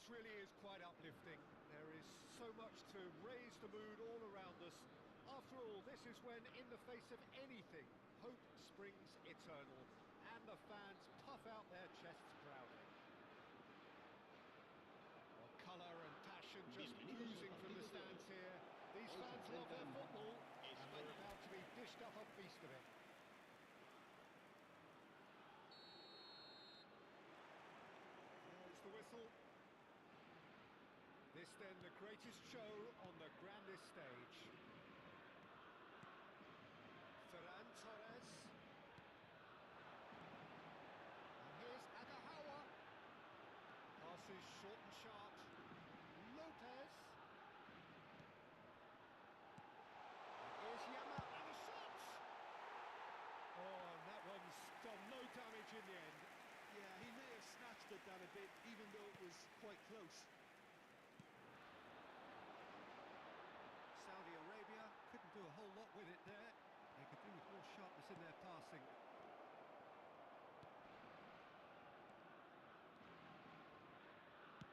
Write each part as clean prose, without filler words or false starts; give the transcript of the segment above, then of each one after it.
This really is quite uplifting. There is so much to raise the mood all around us. After all, this is when, in the face of anything, hope springs eternal, and the fans puff out their chests proudly. Well, colour and passion just oozing from the stands here. These fans love their football, and they're about to be dished up a feast of it. There's the whistle. This then the greatest show on the grandest stage. Ferran Torres. And here's Agahawa. Passes short and sharp. Lopez. And here's Yamal and the shot! Oh, and that one's done no damage in the end. Yeah, he may have snatched at that a bit, even though it was quite close. Saudi Arabia couldn't do a whole lot with it there. They could do with more sharpness in their passing.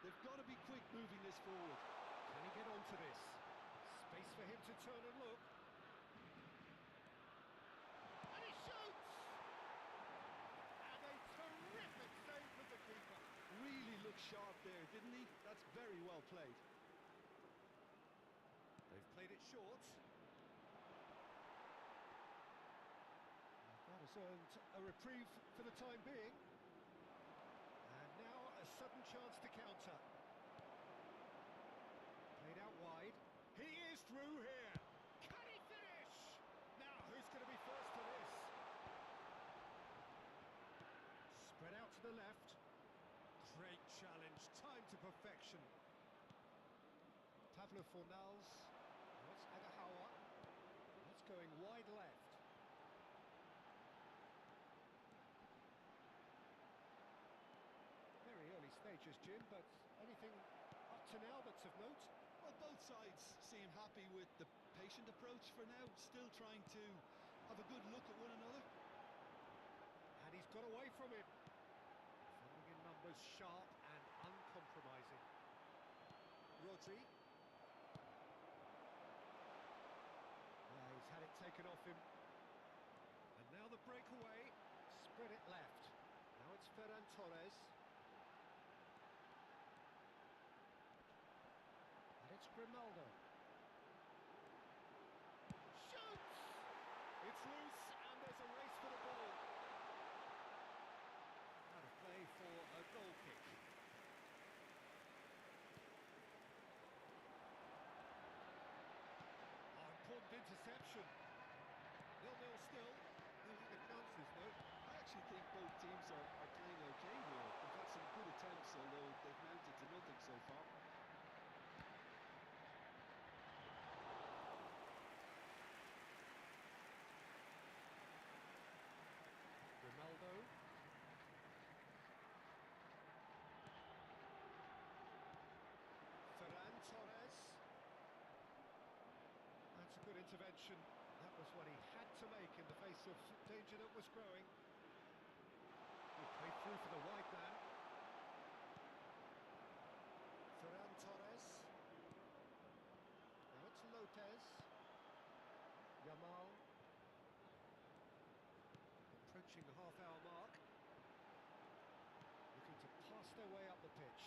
They've got to be quick moving this forward. Can he get onto this? Space for him to turn and look. And he shoots! And a terrific save from the keeper. Really looked sharp there, didn't he? That's very well played. They've played it short. That has earned a reprieve for the time being. And now a sudden chance to counter. Played out wide. He is through here. Can he finish? Now, who's going to be first to this? Spread out to the left. Great challenge, timed to perfection. Pablo Fornals. That's Agahawa. That's going wide left. Very early stages, Jim, but anything up to now that's of note? Well, both sides seem happy with the patient approach for now, still trying to have a good look at one another. And he's got away from him. Defending in numbers, sharp and uncompromising. Rodri. Yeah, he's had it taken off him. And now the breakaway. Spread it left. Now it's Ferran Torres. And it's Grimaldo. Shoots! It's loose and there's a race for the ball. Out of play for a goal kick. Oh, important interception. 0-0 still. Losing the chances though. I actually think both teams are playing okay here. They've had some good attempts, although they've mounted to nothing so far. Ronaldo. Ferran Torres. That's a good intervention. That was what he had to make in the face of danger that was growing. He played through for the wide man. Ferran Torres. Now it's Lopez. Yamal. Approaching the half-hour mark. Looking to pass their way up the pitch.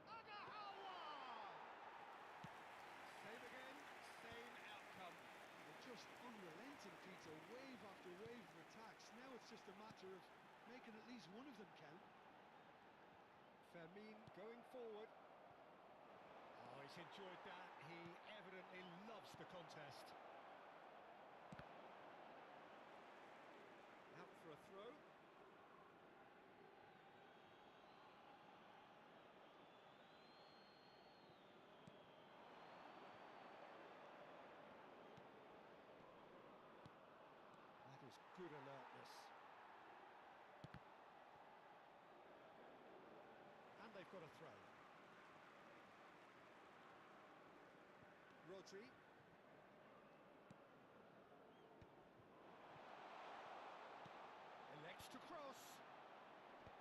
Agahawa! Same again, same outcome. They're just unrelenting, Peter, wave after wave of attacks. Now it's just a matter of making at least one of them count. Fermin going forward. Oh, he's enjoyed that. He evidently loves the contest. Out for a throw. That is good alertness. And they've got a throw. Rodri. Elects to cross.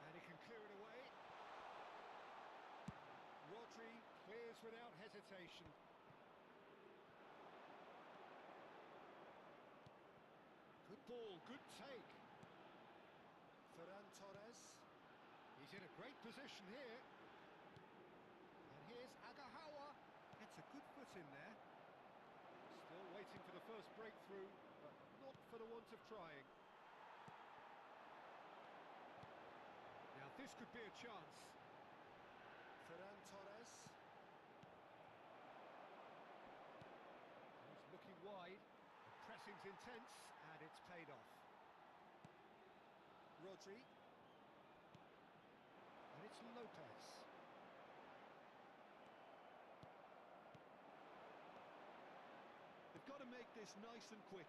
And he can clear it away. without hesitation. Good ball, good take. Ferran Torres. He's in a great position here. And here's Agahawa. Gets a good foot in there. Still waiting for the first breakthrough, but not for the want of trying. Now this could be a chance. Ferran Torres. He's looking wide. The pressing's intense, and it's paid off. Rodri. And it's Lopez. They've got to make this nice and quick.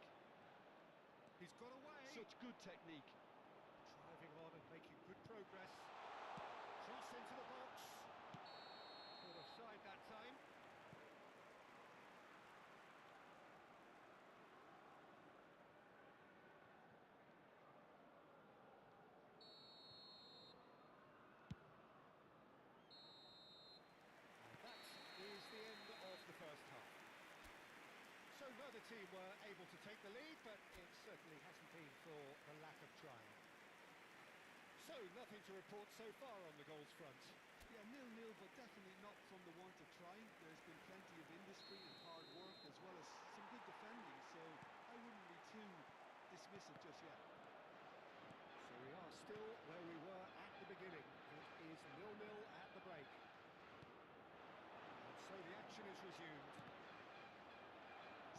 He's got away. Such good technique. Driving on and making good progress. Cross into the box. Good offside that time. Is the end of the first half. So neither team were able to take the lead, but it certainly hasn't been for the lack of trying. So nothing to report so far on the goals front. Yeah, 0-0, but definitely not from the want of trying. There's been plenty of industry and hard work, as well as some good defending, so I wouldn't be too dismissive just yet. So we are still where we were at the beginning. It is 0-0 at the break. So the action is resumed.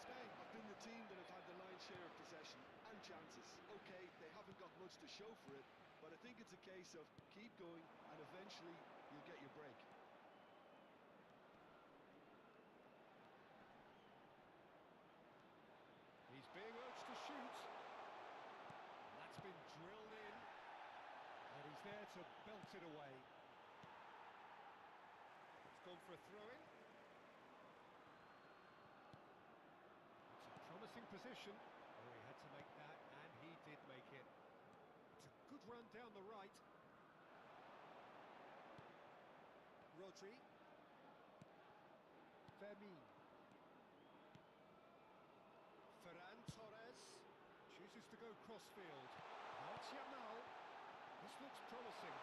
Spain have been the team that have had the lion's share of possession and chances. Okay, they haven't got much to show for it, but I think it's a case of keep going and eventually you'll get your break. He's being urged to shoot. And that's been drilled in. And he's there to belt it away. It's gone for a throw-in. Promising position. Oh, he had to make that, and he did make it. It's a good run down the right. Rodri. Fermin. Ferran Torres chooses to go crossfield. Now it's Yamal. This looks promising.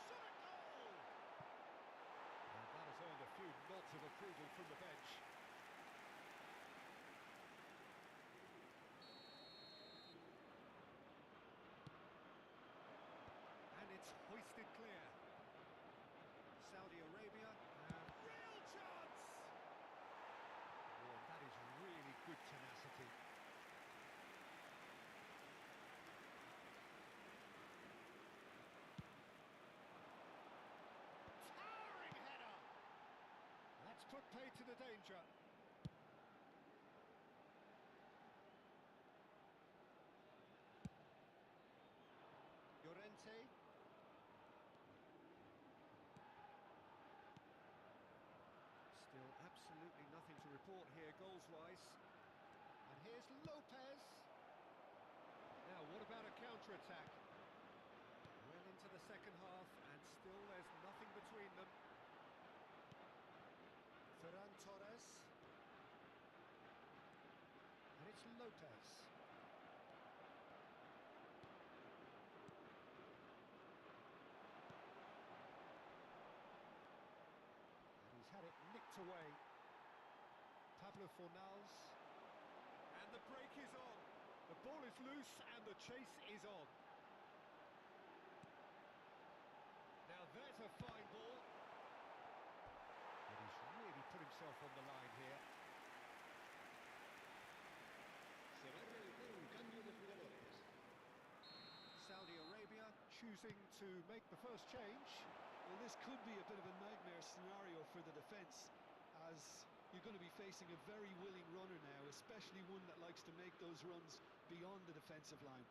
Shot at goal! And that has earned a few nods of approval from the bench. It's hoisted clear. Saudi Arabia, real chance! Oh, that is really good tenacity. Towering header! That's put paid to the danger. Llorente. Still absolutely nothing to report here goals-wise. And here's Lopez. Now, what about a counter-attack? Well into the second half, and still there's nothing between them. Ferran Torres. And it's Lopez. Had it nicked away. Pablo Fornals. And the break is on. The ball is loose and the chase is on. Now there's a fine ball. And he's really put himself on the line here. Se va a realizar un cambio de jugadores. Saudi Arabia choosing to make the first change. Well, this could be a bit of a nightmare scenario for the defence, as you're going to be facing a very willing runner now, especially one that likes to make those runs beyond the defensive line.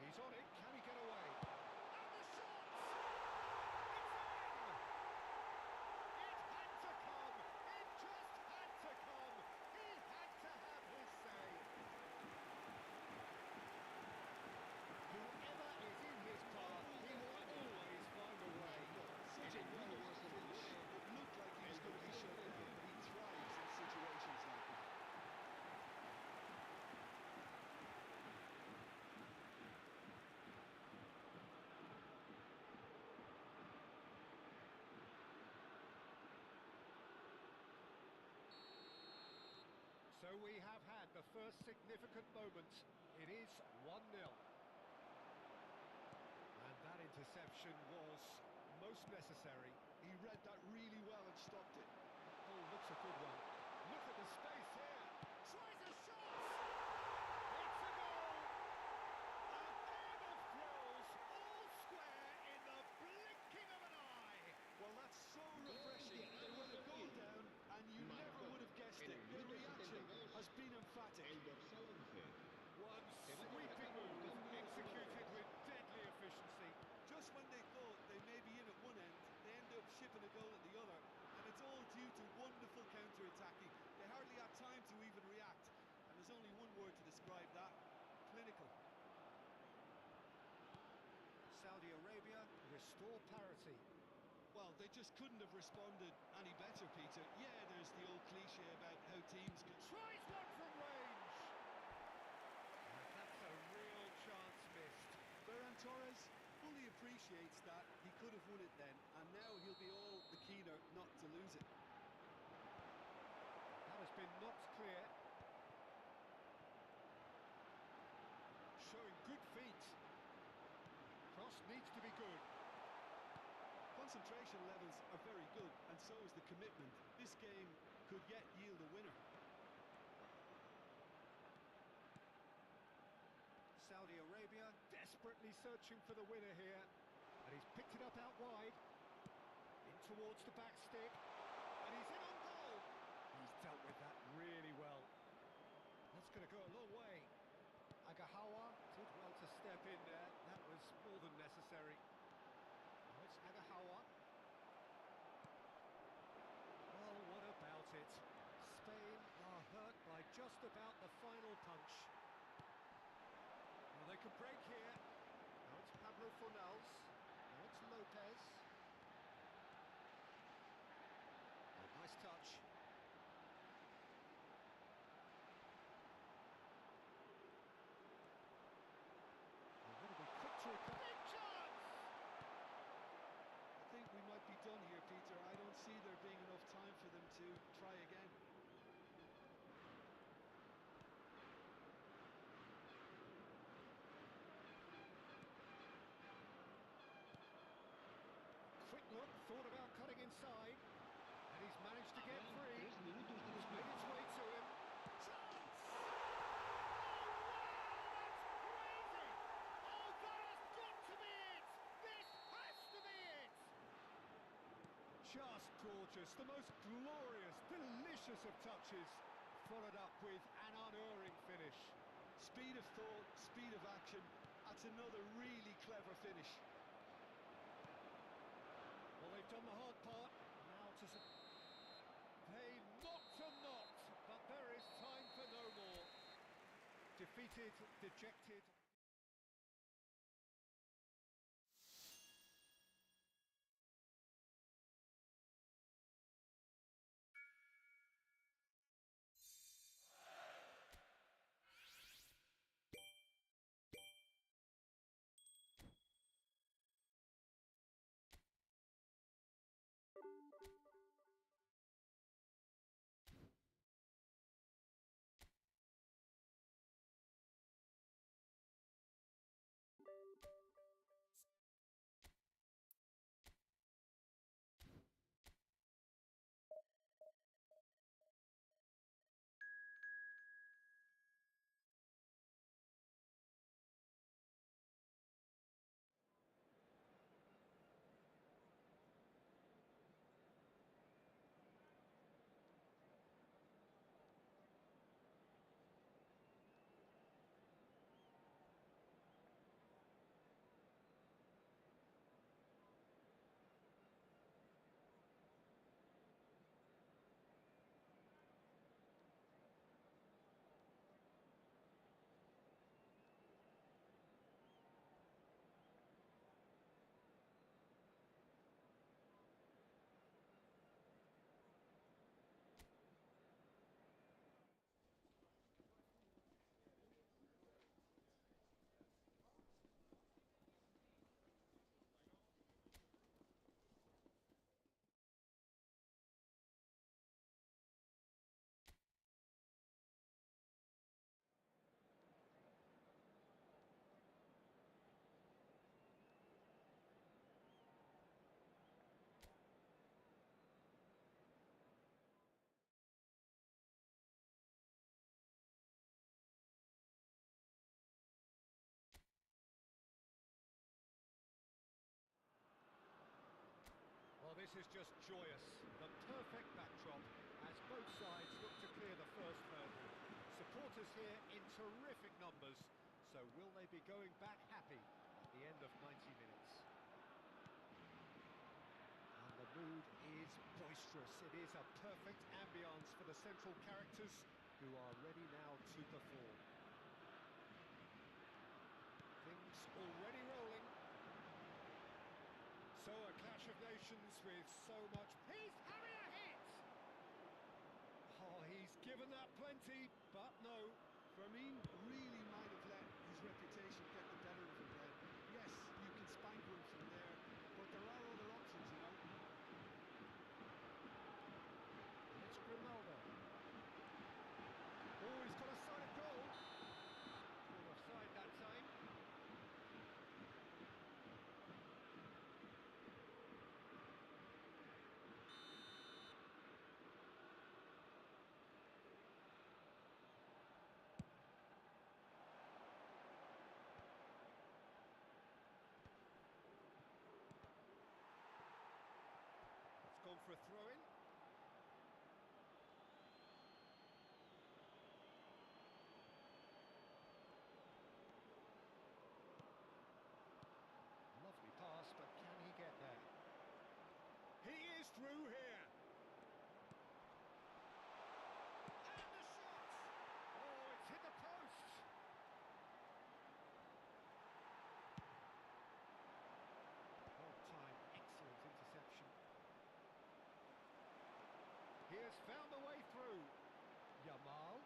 He's on it, can he get away? And the shot! It's in! It had to come! It just had to come! He had to have his say! Whoever is in his path, he will always find a way. Such a first significant moment. It is 1-0. And that interception was most necessary. He read that really well and stopped it. Oh, looks a good one. Look at the space here. Tries a shot. It's a goal. A game of thrills, all square in the blinking of an eye. Well, that's so refreshing. They went a goal down and you never would have guessed it. Their reaction has been emphatic. El dorsal 11. One sweeping move, executed with deadly efficiency. Just when they thought they may be in at one end, they end up shipping a goal at the other, and it's all due to wonderful counter-attacking. They hardly had time to even react, and there's only one word to describe that: clinical. Saudi Arabia restore parity. Well, they just couldn't have responded any better, Peter. Yeah, there's the old cliche about how teams can... Tries one from range. And that's a real chance missed. Ferran Torres fully appreciates that. He could have won it then, and now he'll be all the keener not to lose it. That has been knocked clear. Showing good feet. Cross needs to be good. Concentration levels are very good, and so is the commitment. This game could yet yield a winner. Saudi Arabia Desperately searching for the winner here. And he's picked it up out wide. In towards the back stick. And he's in on goal. He's dealt with that really well. That's going to go a long way. Agahawa did well to step in there. That was more than necessary. Now it's Agahawa. Well, what about it? Spain are hurt by just about the final punch. Well, they could break here. Now it's Pablo Fornals. Now it's Lopez. Oh, nice touch. They're going to be quick to recover. Big chance! I think we might be done here, Peter. I don't see there being enough time for them to try again. Quick look, thought about cutting inside. And he's managed to get free. 3 minutos de It's made its descuento. way to him. Chance! Oh, wow, that's crazy! Oh, that has got to be it! This has to be it! Just gorgeous. The most glorious, delicious of touches. Followed up with an unerring finish. Speed of thought, speed of action. That's another really clever finish. Well, they've done the hard part. Now to... They knocked and knocked, but there is time for no more. Defeated, dejected. this is just joyous. The perfect backdrop as both sides look to clear the first hurdle. Supporters here in terrific numbers, so will they be going back happy at the end of 90 minutes? And the mood is boisterous. It is a perfect ambience for the central characters who are ready now to perform. Things already rolling. So a clash of nations with so much... He's having a hit! Oh, he's given that plenty, but no. Firmin really might have let his reputation get the better of him then. Yes, you can spank one from there, but there are other options, you know. And it's Grimaldo. Oh, he's got a sight of goal. Not offside that time. Gone for a throw-in. Lovely pass, but can he get there? He is through here. And the shot! Oh, it's hit the post. Well timed, excellent interception. He has found a way through. Yamal.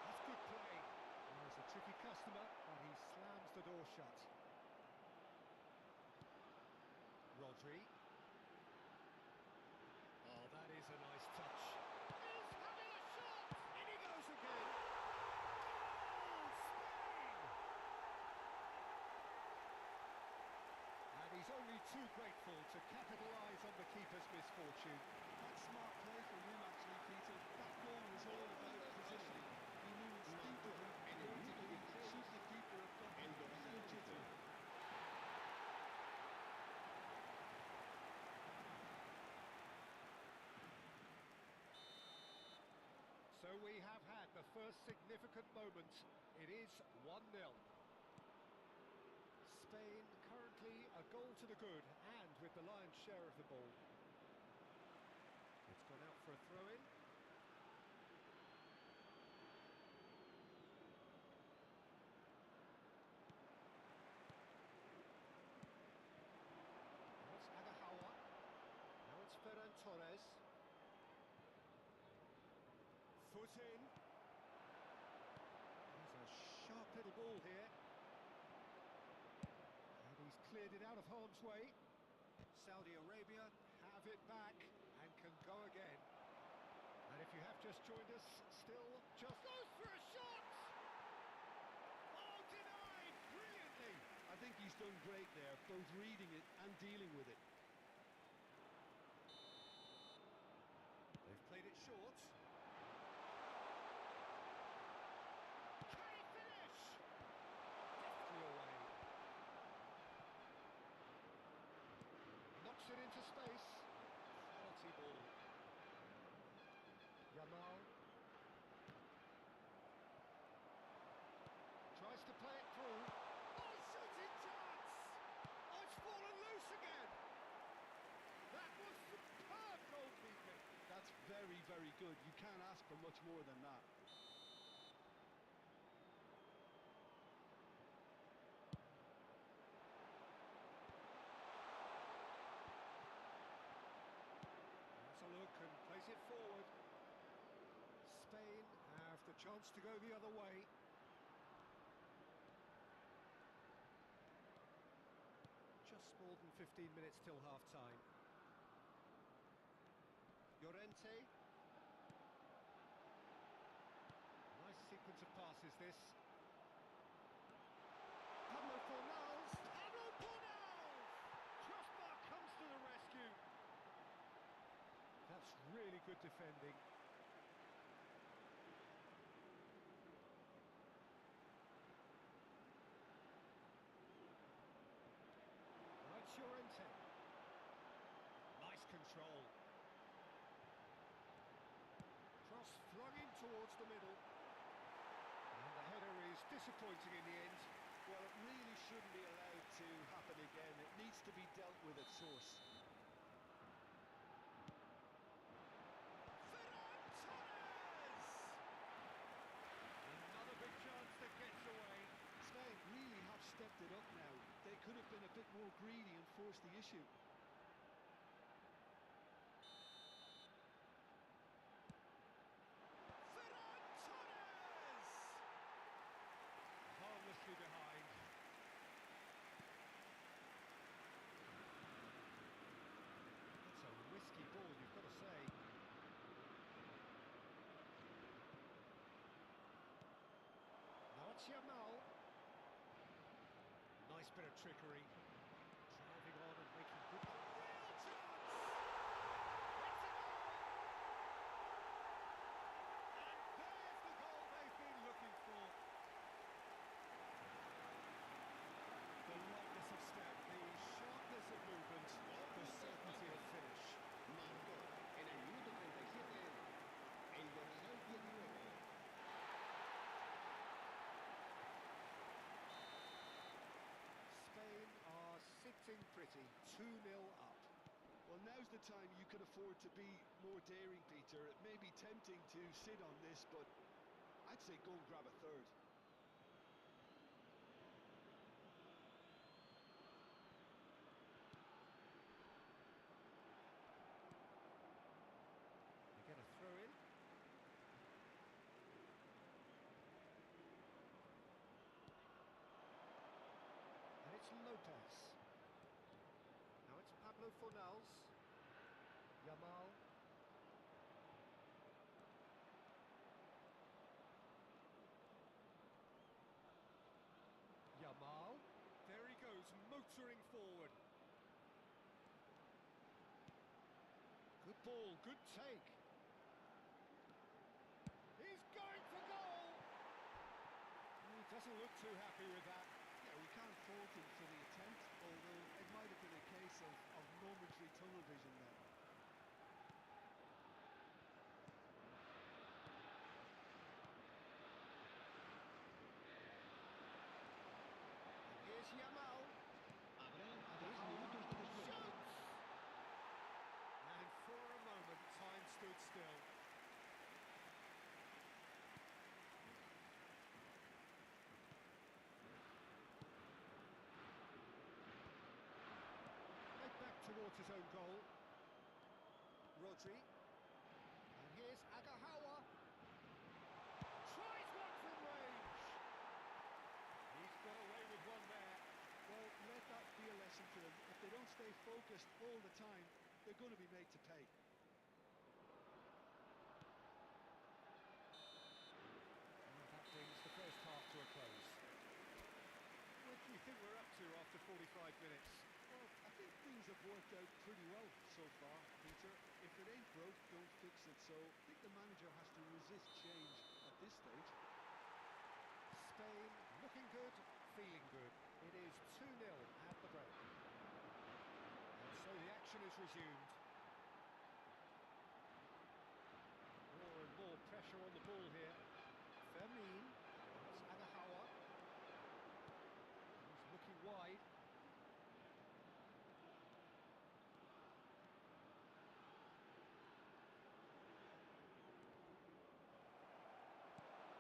That's good play. Well, he's a tricky customer, but he slams the door shut. Rodri. Oh, that is a nice touch. He's having a shot! In he goes again. Goal! Spain! And he's only too grateful to capitalise on the keeper's misfortune. That's smart play from him actually, Peter. That goal was all about positioning. He knew instinctively where to go and shoot the keeper a couple of inches. So we have had the first significant moment. It is 1-0. Spain currently a goal to the good and with the lion's share of the ball. It's gone out for a throw-in. Now it's Agahawa. Now it's Ferran Torres. Foot in. There's a sharp little ball here. And he's cleared it out of harm's way. Saudi Arabia Have it back and can go again. And if you have just joined us, still just goes for a shot! Oh, denied brilliantly! I think he's done great there, both reading it and dealing with it. They've played it short. Can he finish? Deftly away. Knocks it into space. Quality ball. Yamal. Tries to play it through. Oh, shooting chance! Oh, it's fallen loose again! That was superb goalkeeping. That's very, very good. You can't ask for much more than that. Has a look and plays it forward. Spain have the chance to go the other way. Just more than 15 minutes till half-time. Llorente. Nice sequence of passes, this. Pablo Fornals. Pablo Fornals! Crossbar comes to the rescue. That's really good defending. Right, Llorente. the middle. And the header is disappointing in the end. Well, it really shouldn't be allowed to happen again. It needs to be dealt with at source. Another big chance that gets away. Spain really have stepped it up now. They could have been a bit more greedy and forced the issue. Harmlessly behind. That's a risky ball, you've got to say. Now it's Yamal. Nice bit of trickery. Driving on and making good... A real chance! It's a goal! And there's the goal they've been looking for. The lightness of step, the sharpness of movement, the certainty of finish. Marcó en el minuto 37 el dorsal 19. Spain are sitting pretty, 2-0 up. Well, now's the time you can afford to be more daring, Peter. It may be tempting to sit on this, but I'd say go and grab a third. They get a throw in. And it's Lopez. Now it's Pablo Fornals. Yamal. Yamal. There he goes, motoring forward. Good ball, good take. He's going for goal! He doesn't look too happy with that. Yeah, we can't fault him for the attempt, although it might have been a case of momentary tunnel vision there. And here's Yamal. Habrá 3 minutos de descuento. Shoots! And for a moment, time stood still. Right back towards his own goal. Rodri. And here's Agahawa. Tries one from range. He's got away with one there. Well, let that be a lesson to them. If they don't stay focused all the time, they're going to be made to pay. And that brings the first half to a close. What do you think we're up to after 45 minutes? Well, I think things have worked out pretty well so far, Peter. If it ain't broke, don't fix it. So I think the manager has to resist change at this stage. Spain looking good, feeling good. It is 2-0 at the break. And so the action is resumed. More and more pressure on the ball here. Fermin. It's Agahawa. He's looking wide.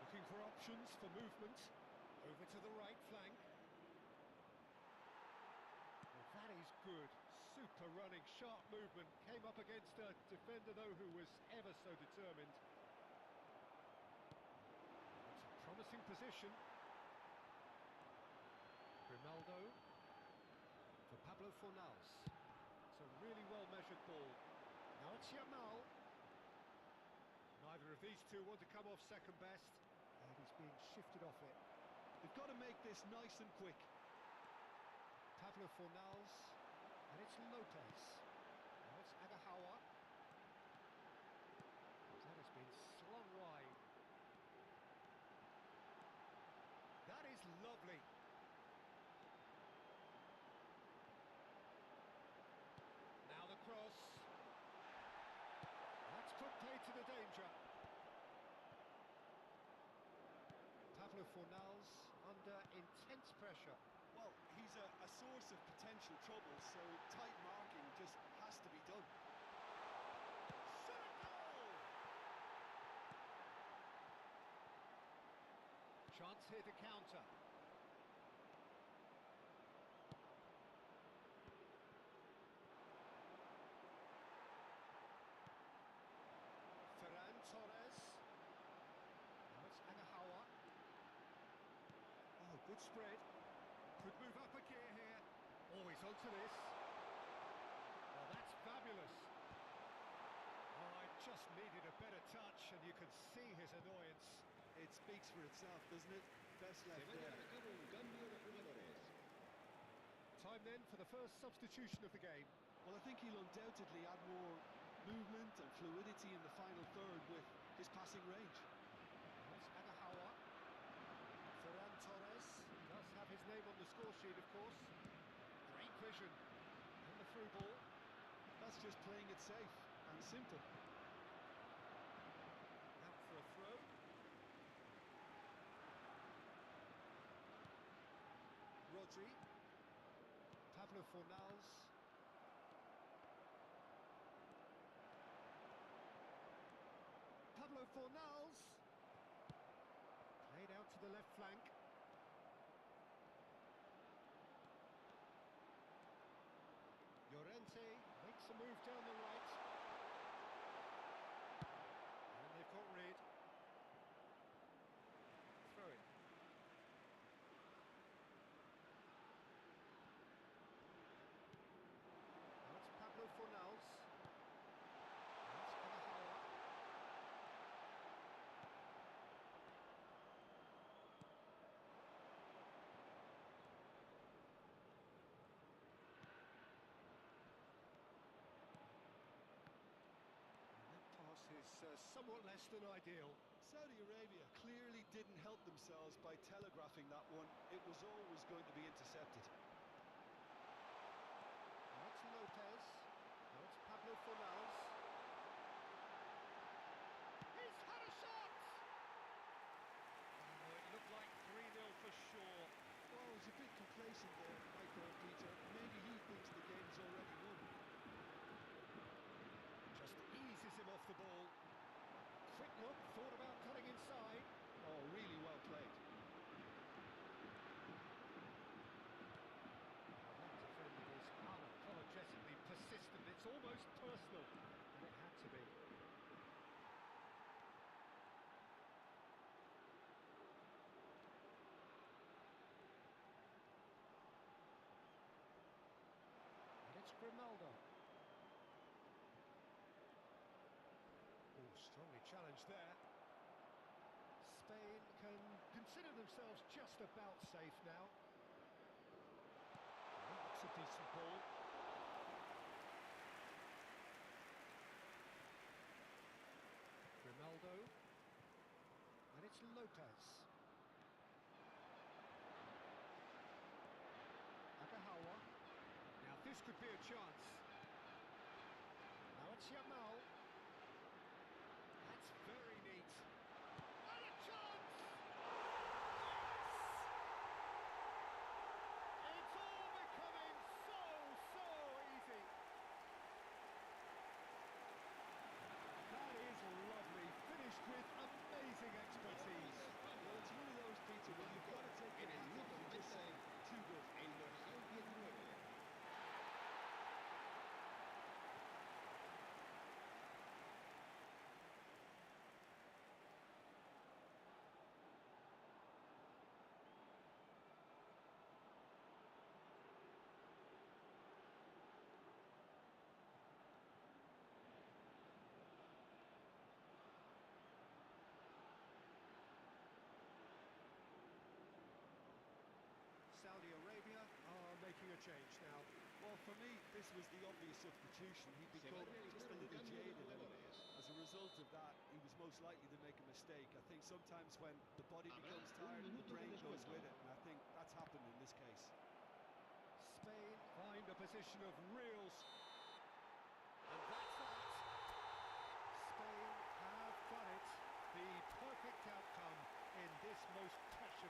Looking for options for movement. Over to the right flank. Well, that is good. Super running, sharp movement. Came up against a defender, though, who was ever so determined. It's a promising position. Grimaldo for Pablo Fornals. It's a really well-measured ball. Now it's Yamal. Neither of these two want to come off second best. And he's being shifted off it. They've got to make this nice and quick. Pablo Fornals. And it's Lopez. Now it's Agahawa. That has been slung wide. That is lovely. Now the cross. That's put play to the danger. Fornals under intense pressure. Well, he's a source of potential trouble, so tight marking just has to be done. Shot a goal! Chance here to counter. Ferran Torres. Now it's Agahawa. Oh, good spread. Could move up a gear here. Oh, he's onto this. Oh, that's fabulous. Oh, I just needed a better touch, and you could see his annoyance. It speaks for itself, doesn't it? Best Se left va a llevar there. a cabo un cambio de jugadores. Time then for the first substitution of the game. Well, I think he'll undoubtedly add more movement and fluidity in the final third with his passing range. That's Agahawa. Ferran Torres does have his name on the score sheet, of course. Great vision. And the through ball. That's just playing it safe and simple. Out for a throw. Rodri. Pablo Fornals. Pablo Fornals. Played out to the left flank. Llorente makes a move down the right. And they've got rid. Throw it. Now it's Pablo Fornals. That's Agahawa. Is somewhat less than ideal. Saudi Arabia clearly didn't help themselves by telegraphing that one. It was always going to be intercepted. That's Lopez. Now it's Pablo Fornals. He's had a shot! Oh, it looked like 3-0 for sure. Well, he's a bit complacent there, I thought, Peter. Maybe he thinks the game's already won. Just eases him off the ball. Quick look, thought about cutting inside. Oh, really well played. That defending is unapologetically persistent. It's almost personal, and it had to be. And it's Grimaldo. Oh, strongly challenged there. Spain can consider themselves just about safe now. That's a decent ball. Grimaldo. And it's Lopez. Agahawa. Now this could be a chance. Now it's Yamal. That's very neat. And a chance! Yes! It's all becoming so easy. That is lovely. Finished with amazing expertise. Well, it's one of those, Peter, when you've got to take En it el back minuto and just say, 90, too good. el dorsal 19. Saudi Arabia are making a change now. Well, for me, this was the obvious substitution. He'd Se become va a just realizar a un little cambio de jaded, and jugadores. as a result of that, he was most likely to make a mistake. I think sometimes when the body Habrá becomes un tired, the minuto de brain goes descuento. with it, and I think that's happened in this case. Spain find a position of real... And that's that. Spain have done it. The perfect outcome in this most precious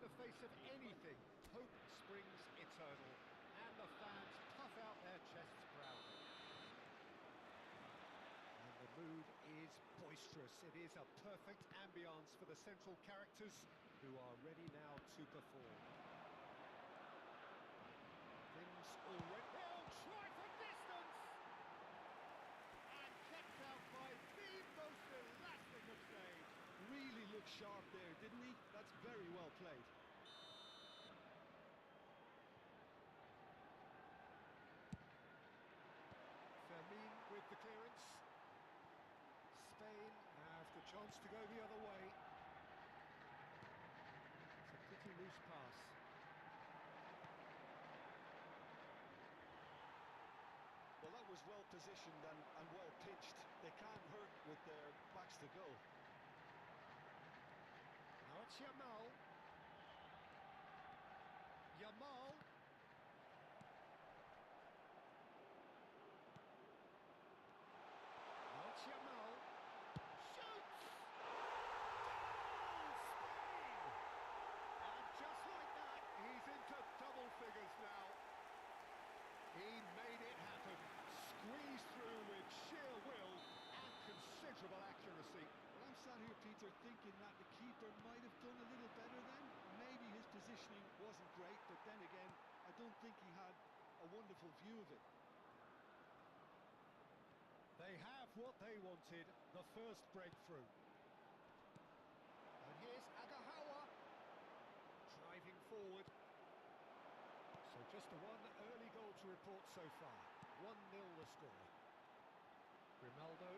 the face of anything, hope springs eternal, and the fans puff out their chests proudly. And the mood is boisterous. It is a perfect ambience for the central characters who are ready now to perform. Things already... They'll try for distance! And kept out by the most elastic of saves. Really looked sharp there, didn't he? That's very well played. Fermin with the clearance. Spain have the chance to go the other way. It's a pretty loose pass. Well, that was well positioned and well pitched. They can't hurt with their backs to goal. Now it's Yamal. Yamal. Now it's Yamal. Shoots! Goal! Spain! And just like that, he's into double figures now. He made it happen. Squeezed through with sheer will and considerable accuracy. Well, I'm sat here, Peter, thinking that the keeper might have done a little better then. Maybe his positioning wasn't great, but then again, I don't think he had a wonderful view of it. They have what they wanted, the first breakthrough. And here's Agahawa, driving forward. So just the one early goal to report so far. 1-0 the score. Grimaldo.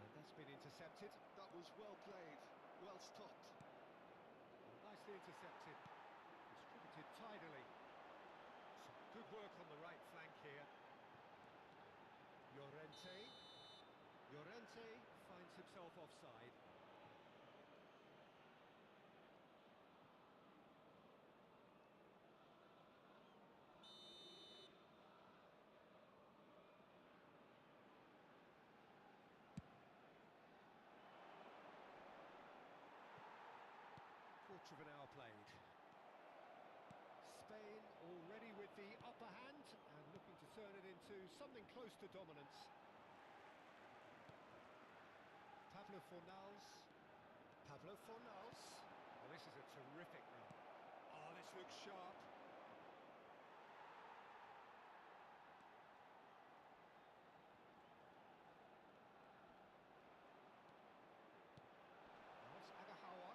And that's been intercepted. That was well played, well stopped. Nicely intercepted. Distributed tidily. Some good work on the right flank here. Llorente. Llorente finds himself offside. Quarter of an hour played. Spain already with the upper hand and looking to turn it into something close to dominance. Pablo Fornals. Pablo Fornals. Oh, this is a terrific run. Oh, this looks sharp. Now it's Agahawa.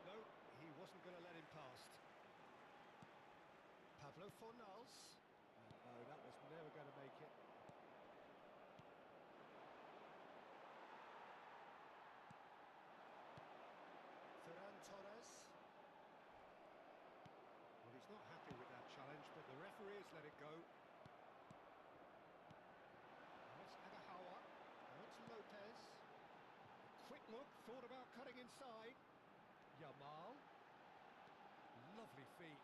No, he wasn't going to let him past. Pablo Fornals. No, that was never going to make it. Ferran Torres. Well, he's not happy with that challenge, but the referee has let it go. Now it's Agahawa. Now it's Lopez. A quick look, thought about cutting inside. Yamal. Lovely feet.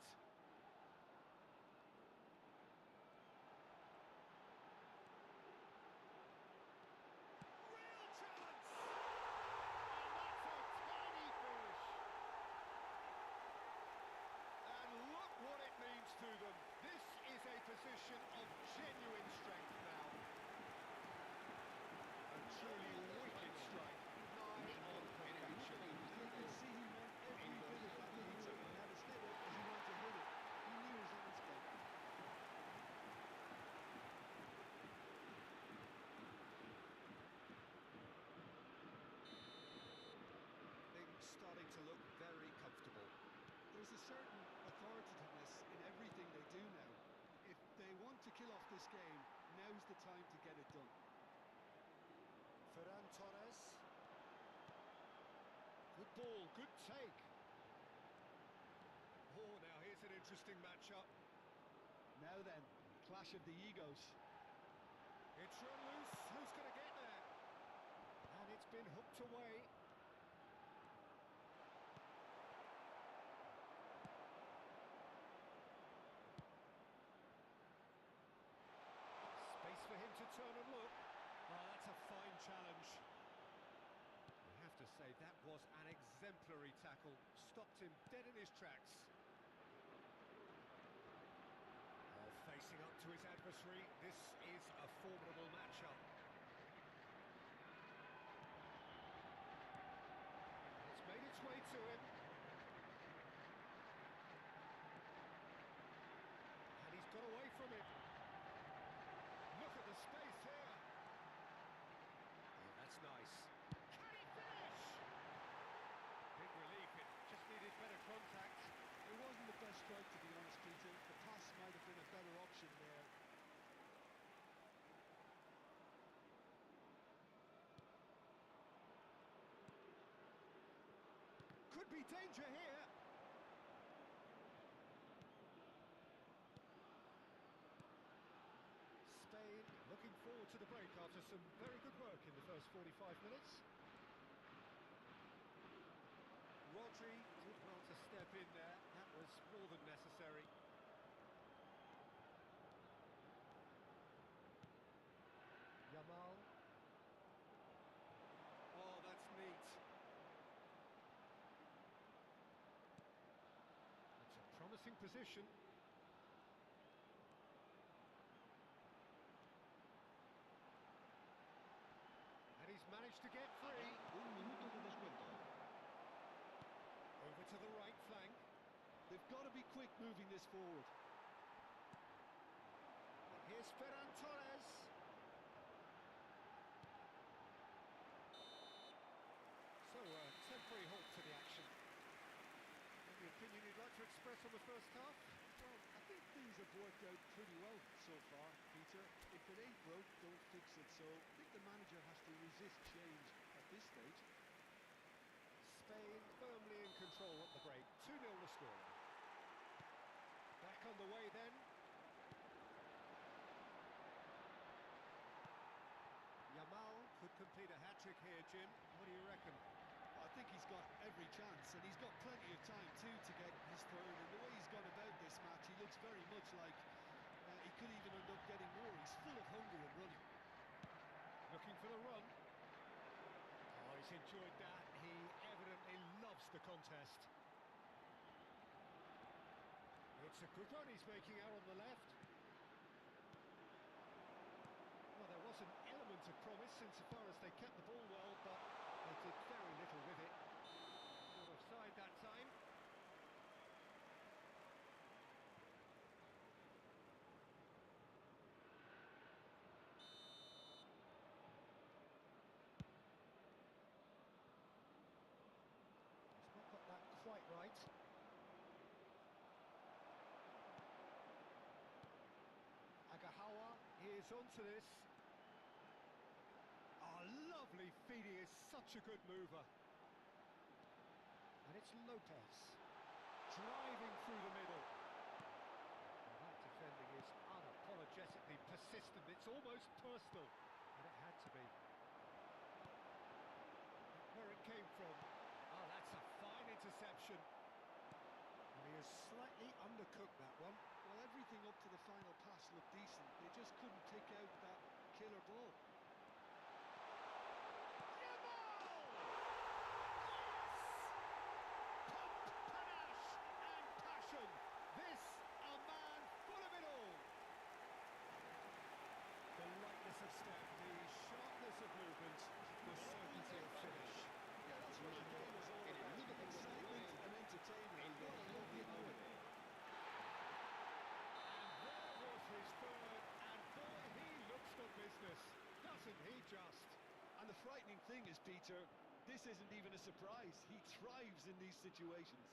Real chance! And that's a tiny finish. And look what it means to them. This is a position of genuine strength now. A truly wicked strike. Nigh on perfection. You can see he meant every bit of that, Peter. He had his head up as he wanted to hit it. He knew his landscape. Things starting to look very comfortable. There's a certain authoritativeness in everything they do now. If they want to kill off this game, now's the time to get it done. Ferran Torres. Good ball, good take. Oh, now here's an interesting matchup. Now then, clash of the egos. It's run loose. Who's going to get there? And it's been hooked away. Space for him to say that was an exemplary tackle. Stopped him dead in his tracks. Oh, facing up to his adversary, this is a formidable matchup. It's made its way to him. And he's got away from it. Look at the space here. Oh, that's nice. Can he finish? Big relief, it just needed better contact. It wasn't the best strike, to be honest, Peter. The pass might have been a better option there. Could be danger here. Spain looking forward to the break after some very good work in the first 45 minutes. Rodri did well to step in there. That was more than necessary. Yamal. Oh, that's neat. It's a promising position. And he's managed to get free. Un minuto de descuento. Over to the right flank. They've got to be quick moving this forward. And here's Ferran Torres. So, temporary halt to the action. Any opinion you'd like to express on the first half? Well, I think things have worked out pretty well so far, Peter. If it ain't broke, don't fix it. So I think the manager has to resist change at this stage. Spain firmly in control at the break. 2-0 the score. Back on the way then. Yamal could complete a hat-trick here, Jim. What do you reckon? I think he's got every chance, and he's got plenty of time too to get his third. And the way he's gone about this match, he looks very much like he could even end up getting more. He's full of hunger and running. Looking for the run. Oh, he's enjoyed that. He evidently loves the contest. It's a good run he's making out on the left. Well, there was an element of promise insofar as they kept the ball well, but they did very little with it. Not offside that time. He's not got that quite right. Agahawa is onto this. Oh, lovely feed, he is such a good mover. And it's Lopez, driving through the middle. And that defending is unapologetically persistent, it's almost personal, and it had to be. Where it came from. Oh, that's a fine interception. And he has slightly undercooked that one. Well, everything up to the final pass looked decent. They just couldn't pick out that killer ball. This, a man full of it all. The lightness of step, the sharpness of movement, the certainty of finish. Yeah, that's what the game is all about. Excitement and entertainment. What a lovely moment. And there was his third, and boy, he looks for business, doesn't he just? And the frightening thing is, Peter, this isn't even a surprise. He thrives in these situations.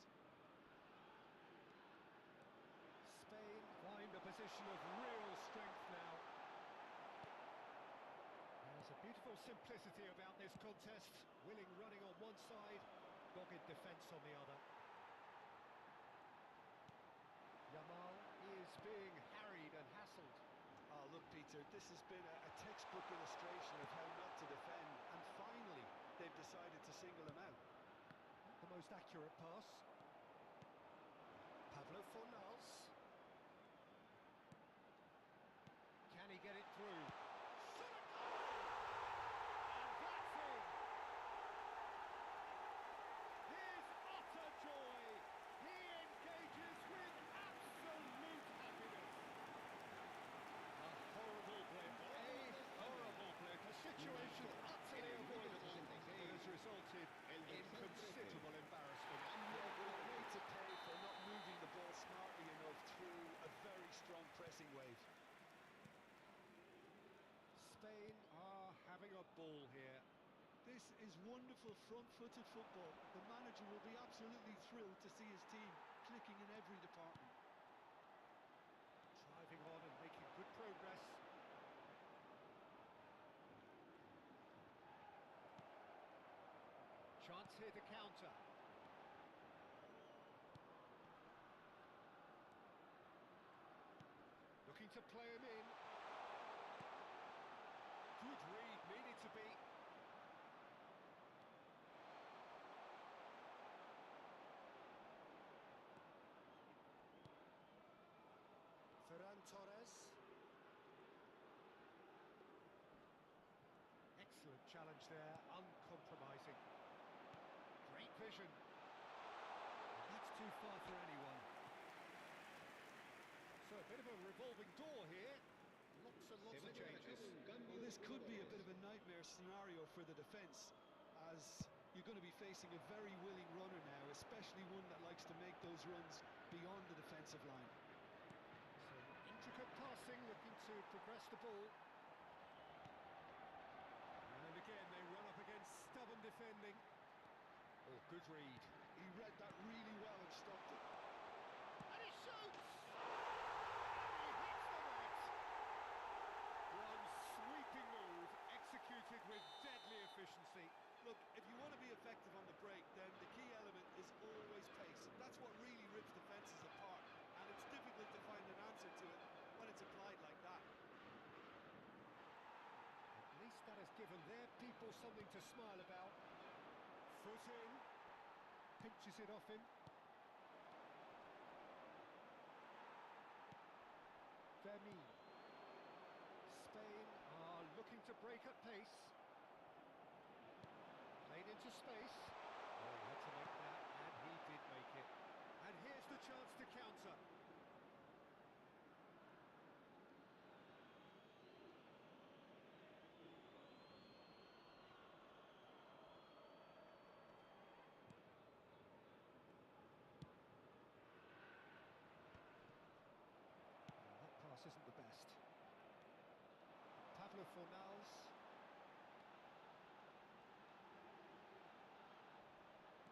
Spain find a position of real strength now. There's a beautiful simplicity about this contest. Willing running on one side, dogged defence on the other. Yamal is being harried and hassled. Oh, look, Peter, this has been a textbook illustration of how not to defend. And finally, they've decided to single him out. The most accurate pass. Pablo Fornals. Can he get it through? Shot a goal! And that's in! goal here. This is wonderful front-footed football. The manager will be absolutely thrilled to see his team clicking in every department. Driving on and making good progress. Chance here to counter. Looking to play him in. Good read, needed to be. Ferran Torres. Excellent challenge there, uncompromising. Great vision. That's too far for anyone. So a bit of a revolving door here. Lots and lots of changes. Well, this could be a bit of a nightmare scenario for the defence, as you're going to be facing a very willing runner now, especially one that likes to make those runs beyond the defensive line. Some intricate passing, looking to progress the ball. And again, they run up against stubborn defending. Oh, good read. He read that really well and stopped it. And he shoots! And he hits the net! One sweeping move, executed with deadly efficiency. Look, if you want to be effective on the break, then the key element is always pace. That's what really rips defences apart, and it's difficult to find an answer to it when it's applied like that. At least that has given their people something to smile about. Foot in, pinches it off him. Vermi. Spain are looking to break at pace. Played into space. Oh, he had to make that, and he did make it. And here's the chance to counter. That pass isn't the best. Pablo Fornals.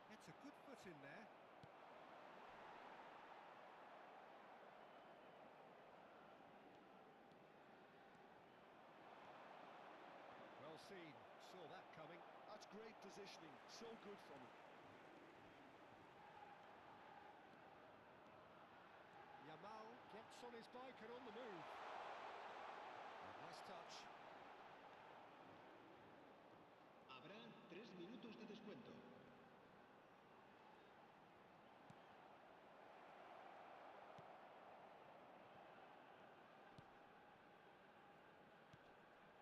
Gets a good foot in there. Well seen, saw that coming. That's great positioning, so good from him. Yamal gets on his bike and on the move. Nice touch. Habrá 3 minutos de descuento.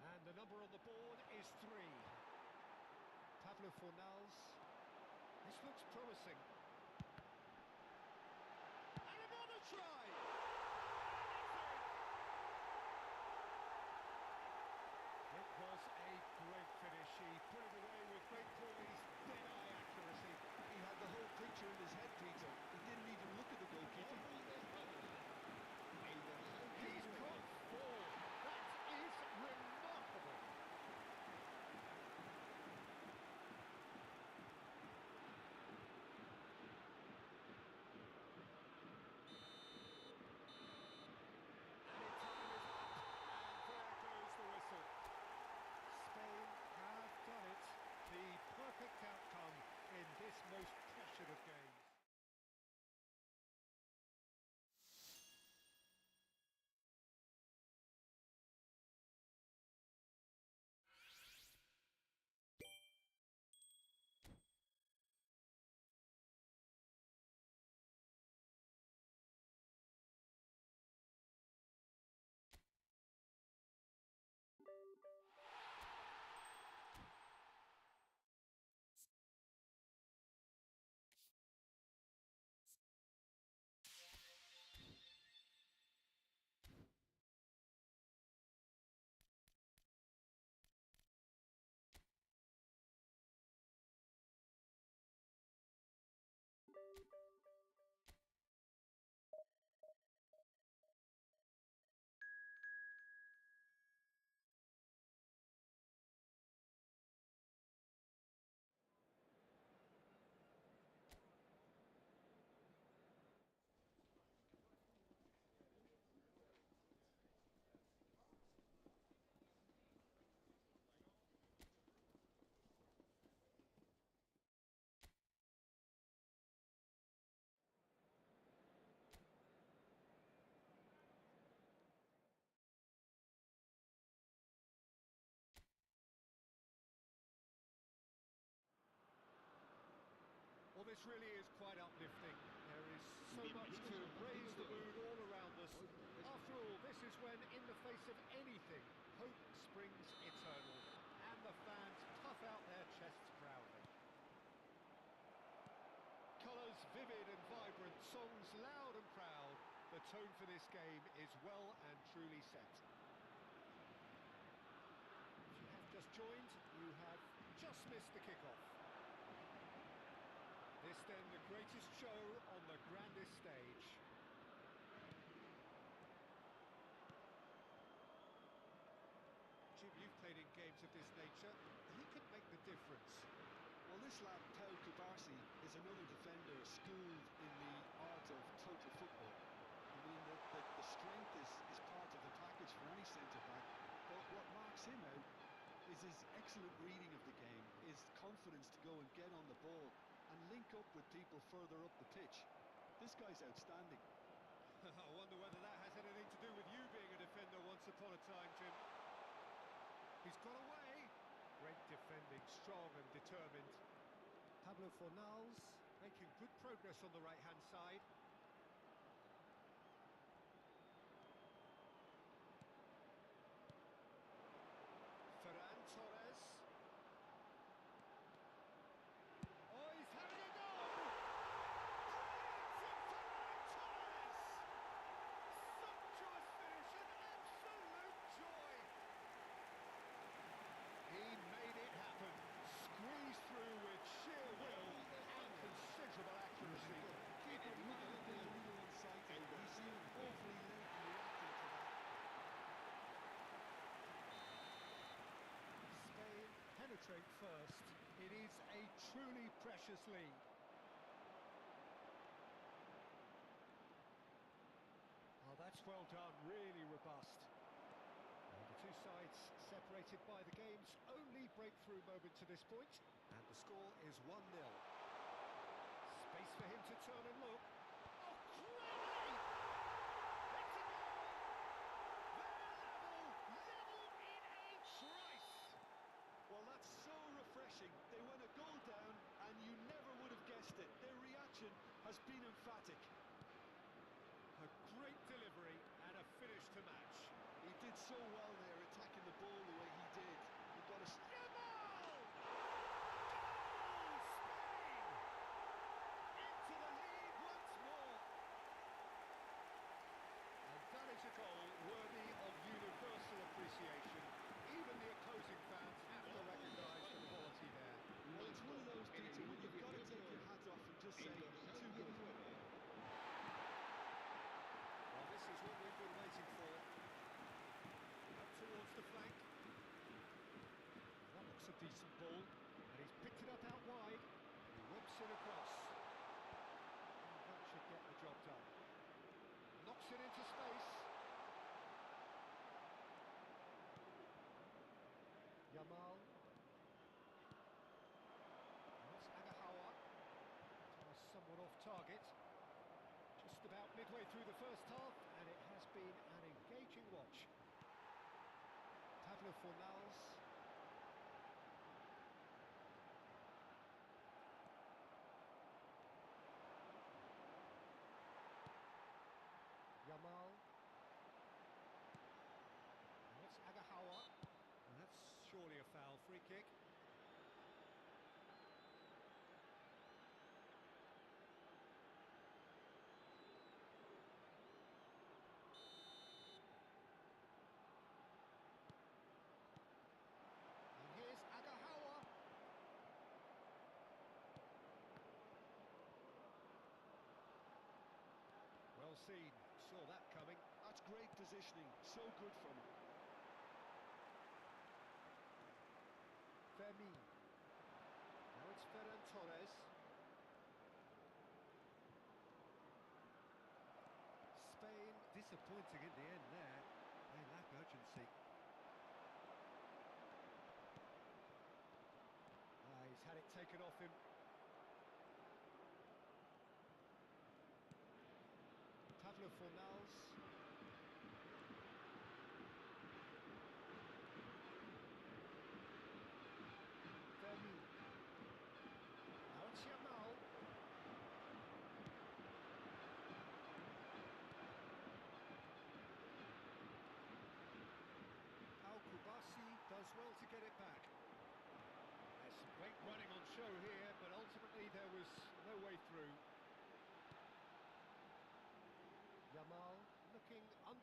And the number on the board is 3. Pablo Fornals. This looks promising. And another try! It was a great finish. He put it away with great poise, dead-eye accuracy. He had the whole picture in his head, Peter. He didn't even look at the goalkeeper. He's got 4. That is remarkable. Added time is up, and there goes the whistle. Spain have done it. The perfect outcome in this most pressured of games. this really is quite uplifting. There is so much to raise the mood all around us. After all, this is when, in the face of anything, hope springs eternal, and the fans puff out their chests proudly. Colours vivid and vibrant, songs loud and proud. The tone for this game is well and truly set. If you have just joined, you have just missed the kickoff. This then the greatest show on the grandest stage. Jim, you've played in games of this nature. Who can make the difference? Well, this lad, Pau Kubarsi, is another defender schooled in the art of total football. I mean, the strength is part of the package for any centre-back, but what marks him out is his excellent reading of the game, his confidence to go and get on the ball and link up with people further up the pitch. This guy's outstanding. I wonder whether that has anything to do with you being a defender once upon a time, Jim. He's got away. Great defending, strong and determined. Pablo Fornals making good progress on the right-hand side. Ferran Torres. Oh, he's having a go! Brilliant from Ferran Torres! Sumptuous finish, an absolute joy! He made it happen. Squeezed through with sheer will and considerable accuracy. Keeper looked at the leader on sight and he seemed awfully late in reacting to that. Spain penetrate first. It is a truly precious lead. Oh, that's well done, really robust. And the two sides separated by the game's only breakthrough moment to this point. And the score is 1-0. Space for him to turn and look. Oh, cleverly! It's a goal! They're level in a trice! Well, that's so refreshing. They went a goal down and you never would have guessed it. Their reaction has been emphatic. A great delivery and a finish to match. He did so well there, attacking the ball the way he did. He got a... Yamal! Goal! Spain! Into the lead once more. And that is a goal worthy of universal appreciation. Even the opposing fans have to recognise the quality there. Well, it's one of those, Peter, when you've got to take your hat off and just say, too good. Well, this is what we've been waiting for. Up towards the flank. That looks a decent ball, and he's picked it up out wide. He whips it across. And that should get the job done. Knocks it into space. Yamal. That's Agahawa. Pass somewhat off target. Just about midway through the first half, and it has been an engaging watch. Pablo Fornals. Yamal. And that's Agahawa. And that's surely a foul. Free kick. And here's Agahawa. Well seen. Saw that coming. That's great positioning. So good from him. Fermin. Now it's Ferran Torres. Spain disappointing in the end there. They lack urgency. He's had it taken off him. Pablo Fornals. Fermin. Now it's Yamal.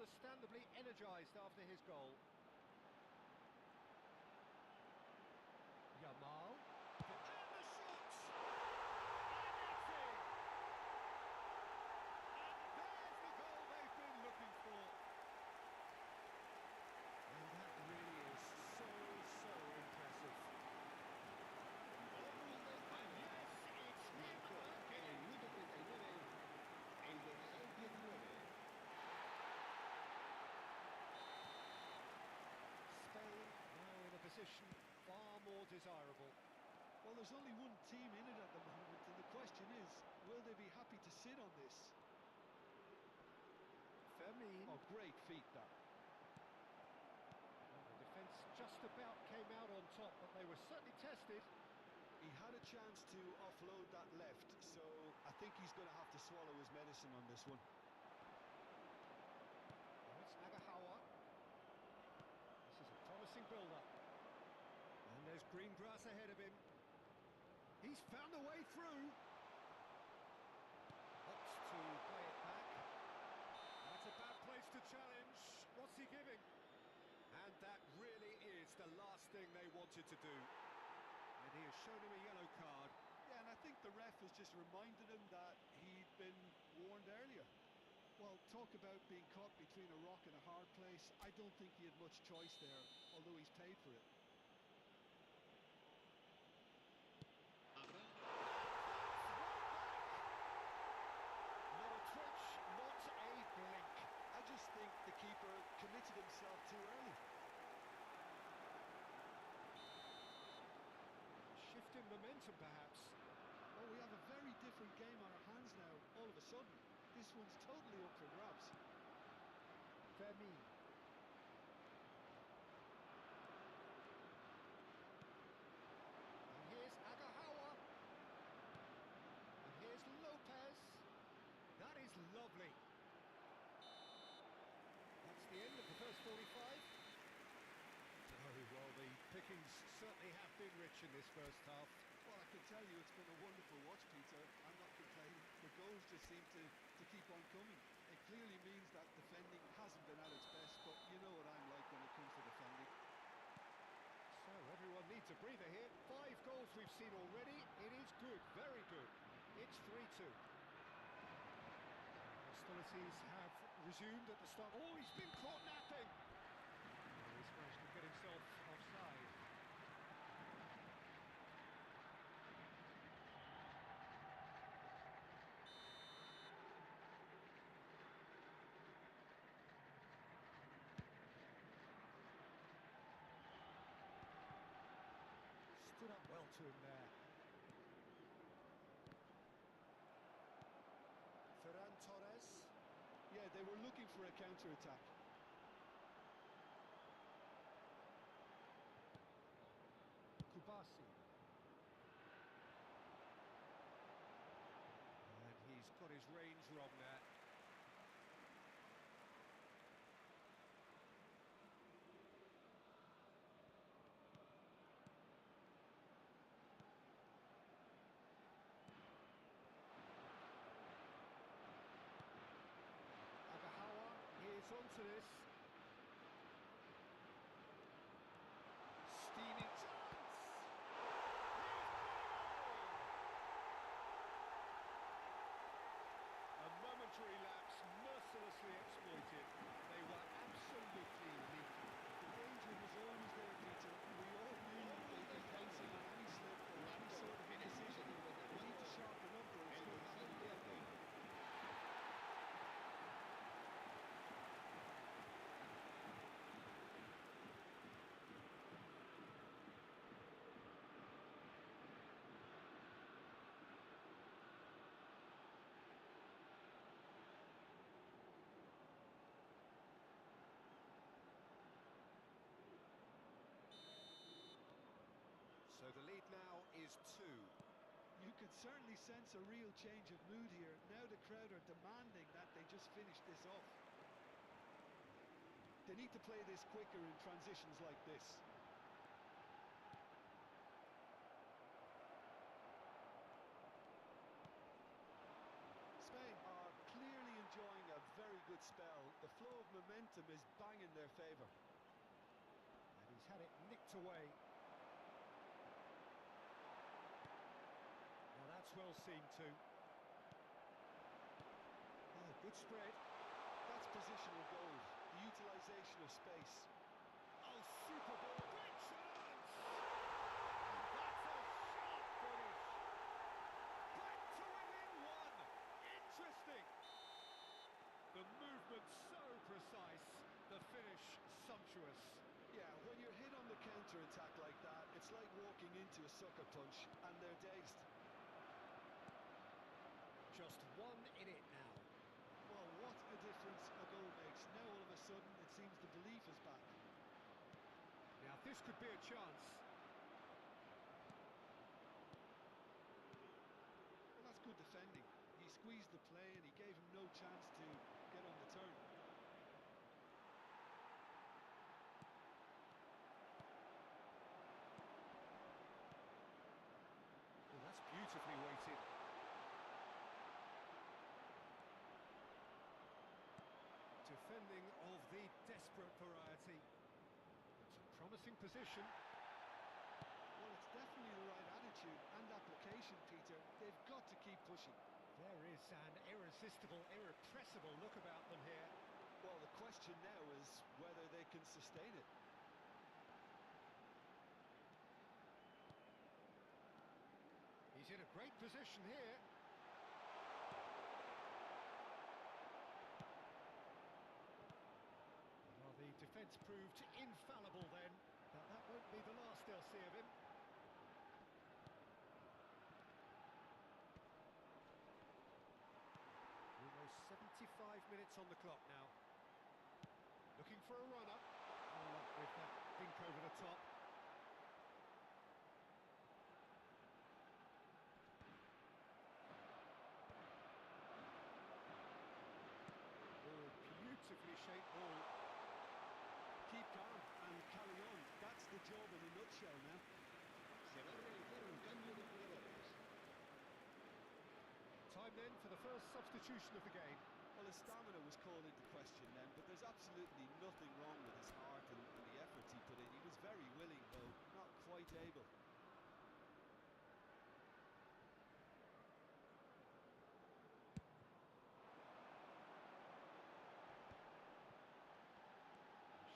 understandably energised after his goal. Yamal. And the shot! And it's in! And there's the goal they've been looking for. And that really is so impressive. And yes, it's him En el again. minuto 39, el dorsal 19. Spain now in a position far more desirable. Well, there's only one team in it at the moment, and the question is, will they be happy to sit on this? Fermin. Oh, great feat, that. Well, the defence just about came out on top, but they were certainly tested. He had a chance to offload that left, so I think he's going to have to swallow his medicine on this one. Now it's Agahawa. This is a promising build-up. And there's green grass ahead of him. He's found a way through. Opts to play it back. That's a bad place to challenge. What's he giving? And that really is the last thing they wanted to do. And he has shown him a yellow card. Yeah, and I think the ref has just reminded him that he'd been warned earlier. Well, talk about being caught between a rock and a hard place. I don't think he had much choice there, although he's paid for it. Not a twitch, not a blink. I just think the keeper committed himself too early. Shift in momentum, perhaps. Oh, we have a very different game on our hands now, all of a sudden. This one's totally up for grabs. Fermin. And here's Agahawa. And here's Lopez. That is lovely. That's the end of the first 45. Oh, well, the pickings certainly have been rich in this first half. Well, I can tell you it's been a wonderful watch, Peter. I'm not complaining. The goals just seem to keep on coming. It clearly means that defending hasn't been at its best, but you know what I'm like when it comes to defending. So everyone needs a breather here. 5 goals we've seen already. It is good, very good. It's 3-2. Hostilities have resumed at the start. Oh, he's been caught napping. Oh, he's managed to get himself offside. Stood up well to him there. Ferran Torres. Yeah, they were looking for a counter-attack. Kubasi. And he's got his range wrong there. Agahawa, here's onto this. Steaming chance! A momentary lapse, mercilessly exploited. They were absolutely lethal. The danger was always there, Peter. We all knew they'd be pouncing on any slip or any sort of indecision. We need to sharpen up, though. It's El going to dorsal happen again. 20. So the lead now is 2. You could certainly sense a real change of mood here. Now the crowd are demanding that they just finish this off. They need to play this quicker in transitions like this. Spain are clearly enjoying a very good spell. The flow of momentum is bang in their favour. And he's had it nicked away. Now that's well seen too. Oh, good spread. That's positional goal, the utilisation of space. Oh, super ball. Great chance! And that's a sharp finish. Back to within one. Interesting. The movement so precise. The finish sumptuous. Yeah, when you're hit on the counter-attack like that, it's like walking into a sucker punch, and they're dazed. Just one in it now. Well, what a difference a goal makes. Now all of a sudden it seems the belief is back. Now this could be a chance. Well, that's good defending. He squeezed the play and he gave him no chance to get on the turn. Well, that's beautifully weighted. Defending of the desperate variety. It's a promising position. Well, it's definitely the right attitude and application, Peter. They've got to keep pushing. There is an irresistible, irrepressible look about them here. Well, the question now is whether they can sustain it. He's in a great position here. Well, the defence proved infallible then, but that won't be the last they'll see of him. Almost 75 minutes on the clock now. Looking for a runner. No luck with that dink over the top. Oh, beautifully shaped ball. Keep calm and carry on. That's the job in a nutshell now. Se va a realizar un cambio de jugadores. Time then for the first substitution of the game. Well, his stamina was called into question then, but there's absolutely nothing wrong with his heart and the efforts he put in. He was very willing, though not quite able.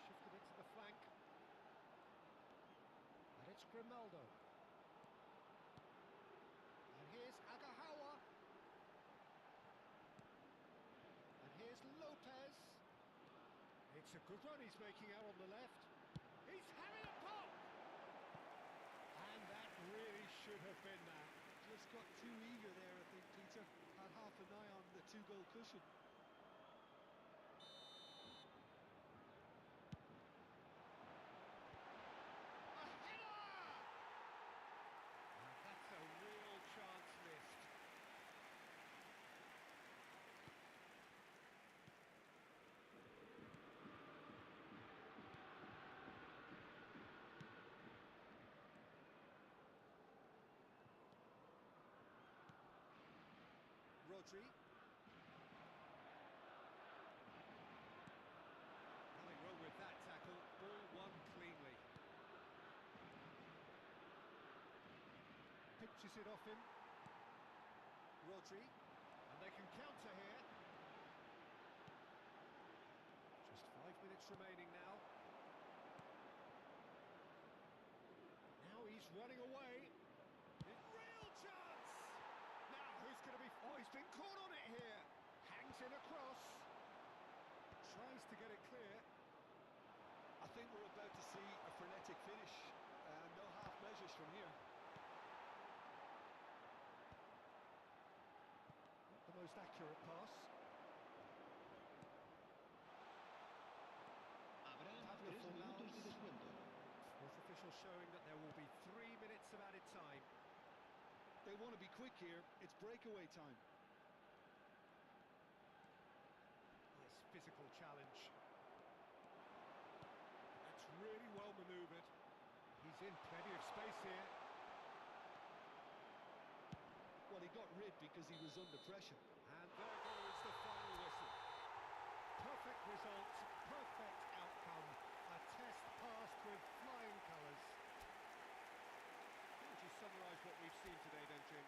Shifted it to the flank. And it's Grimaldo. And here's Agahawa. And here's Lopez. It's a good run he's making out on the left. He's having a pop! And that really should have been that. Just got too eager there, I think, Peter. Had half an eye on the two-goal cushion. A header! And that's a real chance missed. Rodri. Nothing wrong with that tackle. Ball won cleanly. Pitches it off him. Rodri. And they can counter here. Just 5 minutes remaining now. Now he's running away. Real chance! Now who's going to be... Oh, he's been caught on it here. Hangs in across. Tries to get it clear. I think we're about to see a frenetic finish. No half measures from here. Not the most accurate pass. Habrá Pablo 3 Fornals. minutos de descuento. Fourth official showing that there will be 3 minutes of added time. They want to be quick here. It's breakaway time. Nice physical challenge. That's really well manoeuvred. He's in plenty of space here. Well, he got rid because he was under pressure. And there goes the final whistle. perfect result, perfect outcome. A test passed with flying colours. How would you summarise what we've seen today then, Jim?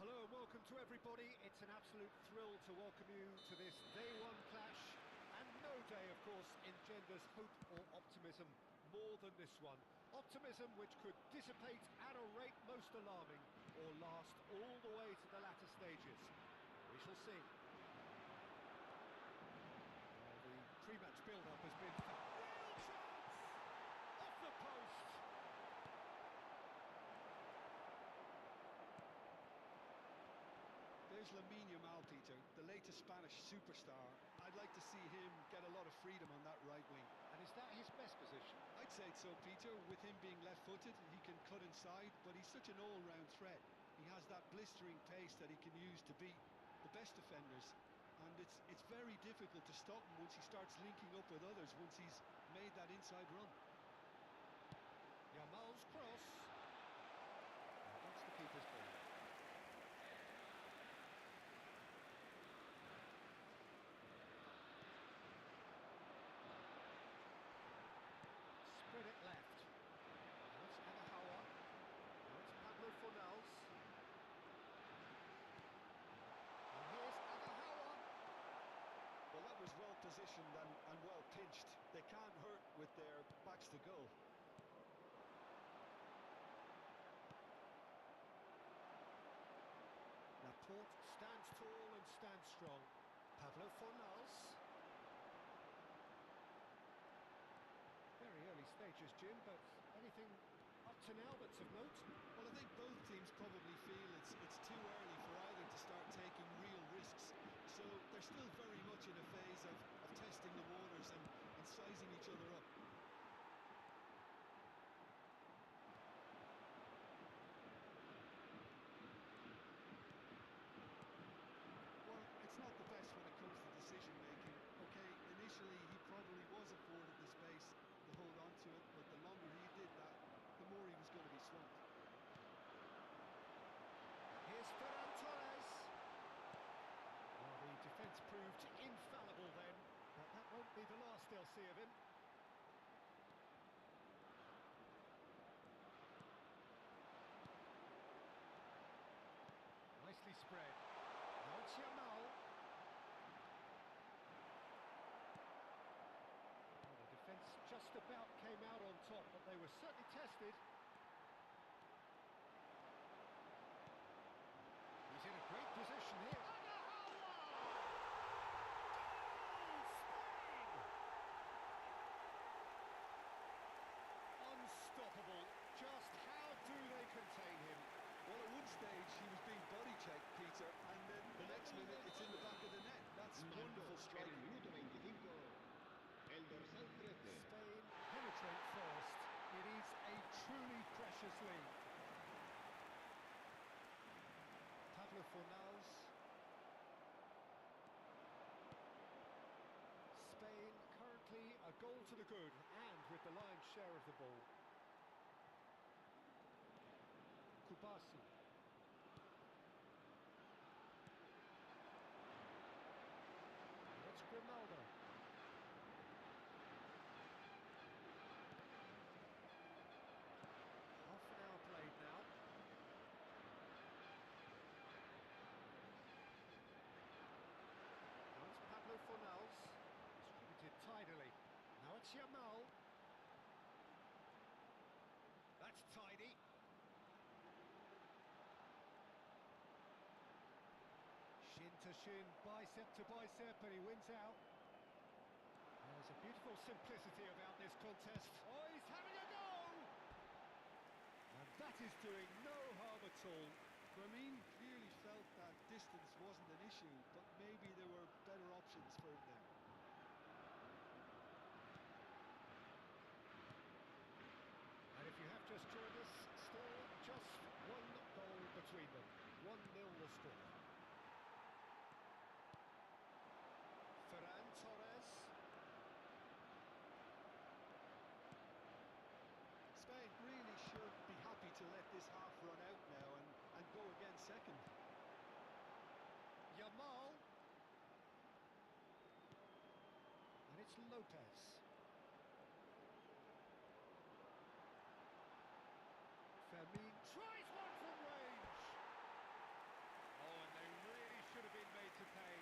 Hello and welcome to everybody. It's an absolute thrill to welcome you to this day one clash. And no day, of course, engenders hope or optimism more than this one. Optimism which could dissipate at a rate most alarming or last all the way to the latter stages. We shall see. Well, the pre-match build-up has been... Real chance! Off the post! There's Lamine Yamal, Peter, the latest Spanish superstar. I'd like to see him get a lot of freedom on that right wing. And is that his best position? I'd say so, Peter. With him being left-footed, he can cut inside, but he's such an all-round threat. He has that blistering pace that he can use to beat the best defenders. And it's very difficult to stop him once he starts linking up with others, once he's made that inside run. Yamal's cross. And that's the keeper's ball. Spread it left. Now it's Agahawa. Now it's Pablo Fornals. And here's Agahawa. Well, that was well positioned and well pinched. They can't hurt with their backs to goal. Laporte stands tall and stands strong. Pablo Fornals. Very early stages, Jim, but anything up to now that's of note? Well, I think both teams probably feel it's too early for either to start taking real risks. So they're still very much in a phase of testing the waters and sizing each other up. Well, it's not the best when it comes to decision making. Okay, initially he probably was afforded the space to hold on to it, but the longer he did that, the more he was going to be swamped. Here's Ferran Torres. Well, the defence proved infallible then, but that won't be the last they'll see of him. Nicely spread. Now it's Yamal. Well, the defence just about came out on top, but they were certainly tested. He's in a great position here. Agahawa! wonderful En el striking. minuto 25, el dorsal 13. Spain penetrate first. It is a truly precious lead. Pablo Fornals. Spain currently a goal to the good and with the lion's share of the ball. Kubasi. It's Grimaldo. Half an hour played now. Now it's Pablo Fornals. Distributed tidily. Now it's Yamal. That's tidy. Shin to shin, bicep to bicep, and he wins out. There's a beautiful simplicity about this contest. Oh, he's having a go! And that is doing no harm at all. Ramin clearly felt that distance wasn't an issue, but maybe there were better options for him there. And if you have just joined us, still just one goal between them. 1-0 the score. Ferran Torres. Spain really should be happy to let this half run out now and go again second. Yamal. And it's Lopez. Fermin tries one from range. Oh, and they really should have been made to pay.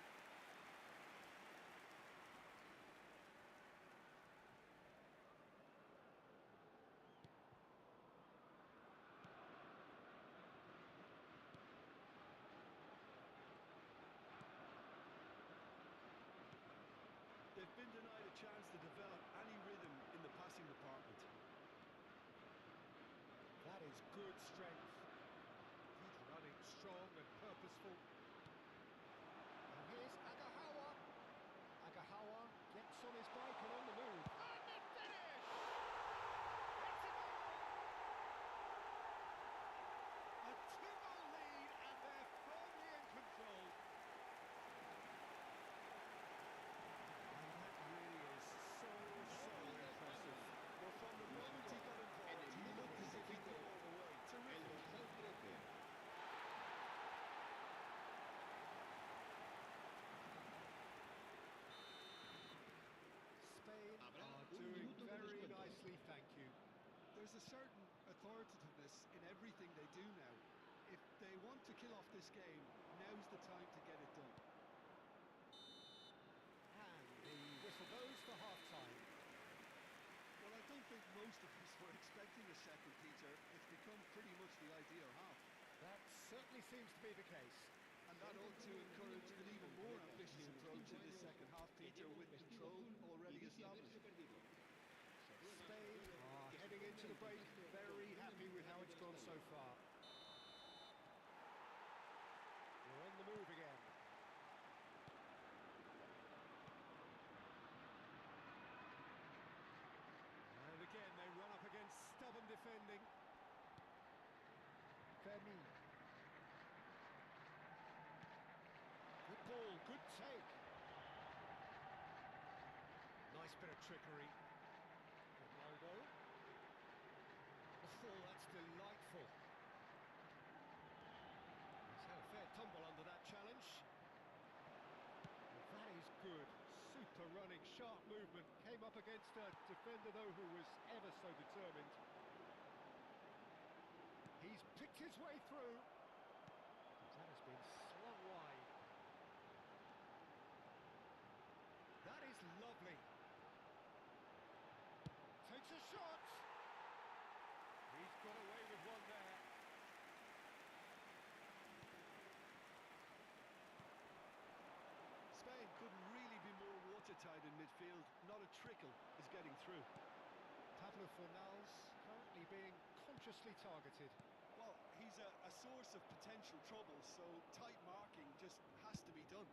They've been denied a chance to develop any rhythm in the passing department. That is good strength. He's running strong and purposeful. And here's Agahawa. Agahawa gets on his bike and on the move. And the finish! It's a goal! A 2-goal lead and they're firmly in control. And that really is so impressive. Well, from the moment he got involved, he looked as if he'd go all the way. El Terrific. dorsal 13. Spain Habrá are un doing minuto de very descuento. nicely, thank you. There's a certain authoritativeness in everything they do now. If they want to kill off this game, now's the time to get it done. And the whistle goes for half-time. Well, I don't think most of us were expecting a second, Peter. It's become pretty much the ideal half. That certainly seems to be the case. And that ought to encourage an even more ambitious approach in this second half, Peter, with control already established. Spain are heading into the break very happy with how it's gone so far. We're on the move again. And again they run up against stubborn defending. Fermin. Good ball, good take. Nice bit of trickery. Ronaldo. Oh, that's delightful. He's had a fair tumble under that challenge. That is good. Super running, sharp movement. Came up against a defender, though, who was ever so determined. He's picked his way through. That has been slung wide. That is lovely. Takes a shot. He's got away with one there. Spain couldn't really be more watertight in midfield. Not a trickle is getting through. Pablo Fornals currently being consciously targeted. Well, he's a source of potential trouble, so tight marking just has to be done.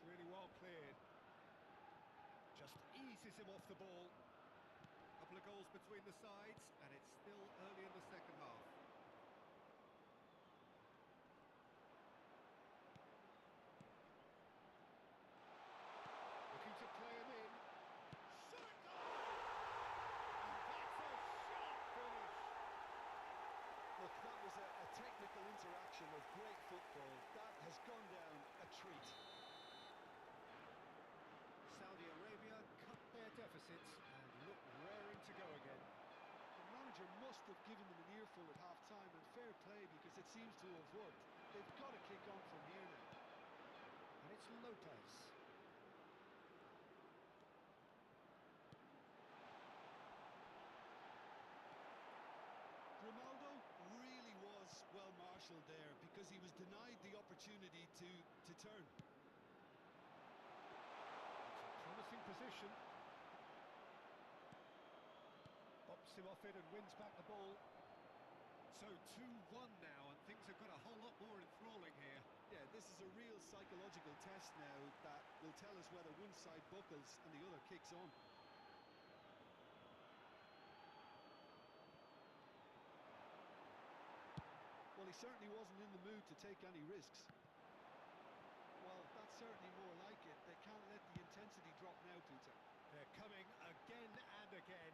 really well cleared. Just eases him off the ball. Couple of goals between the sides, and it's still early in the second half. Looking to play him in. Shot goal! And that's a sharp finish. Look, that was a technical interaction of great football. That has gone down a treat. Saudi Arabia cut their deficits and look raring to go again. The manager must have given them an earful at half-time, and fair play because it seems to have worked. They've got to kick on from here now. And it's Lopez. Grimaldo really was well marshalled there because he was denied the opportunity to turn. Promising position. Bops him off it and wins back the ball. So 2-1 now, and things have got a whole lot more enthralling here. Yeah, this is a real psychological test now that will tell us whether one side buckles and the other kicks on. Well, he certainly wasn't in the mood to take any risks. Well, that's certainly more like it. They can't let the intensity drop now, Peter. They're coming again and again.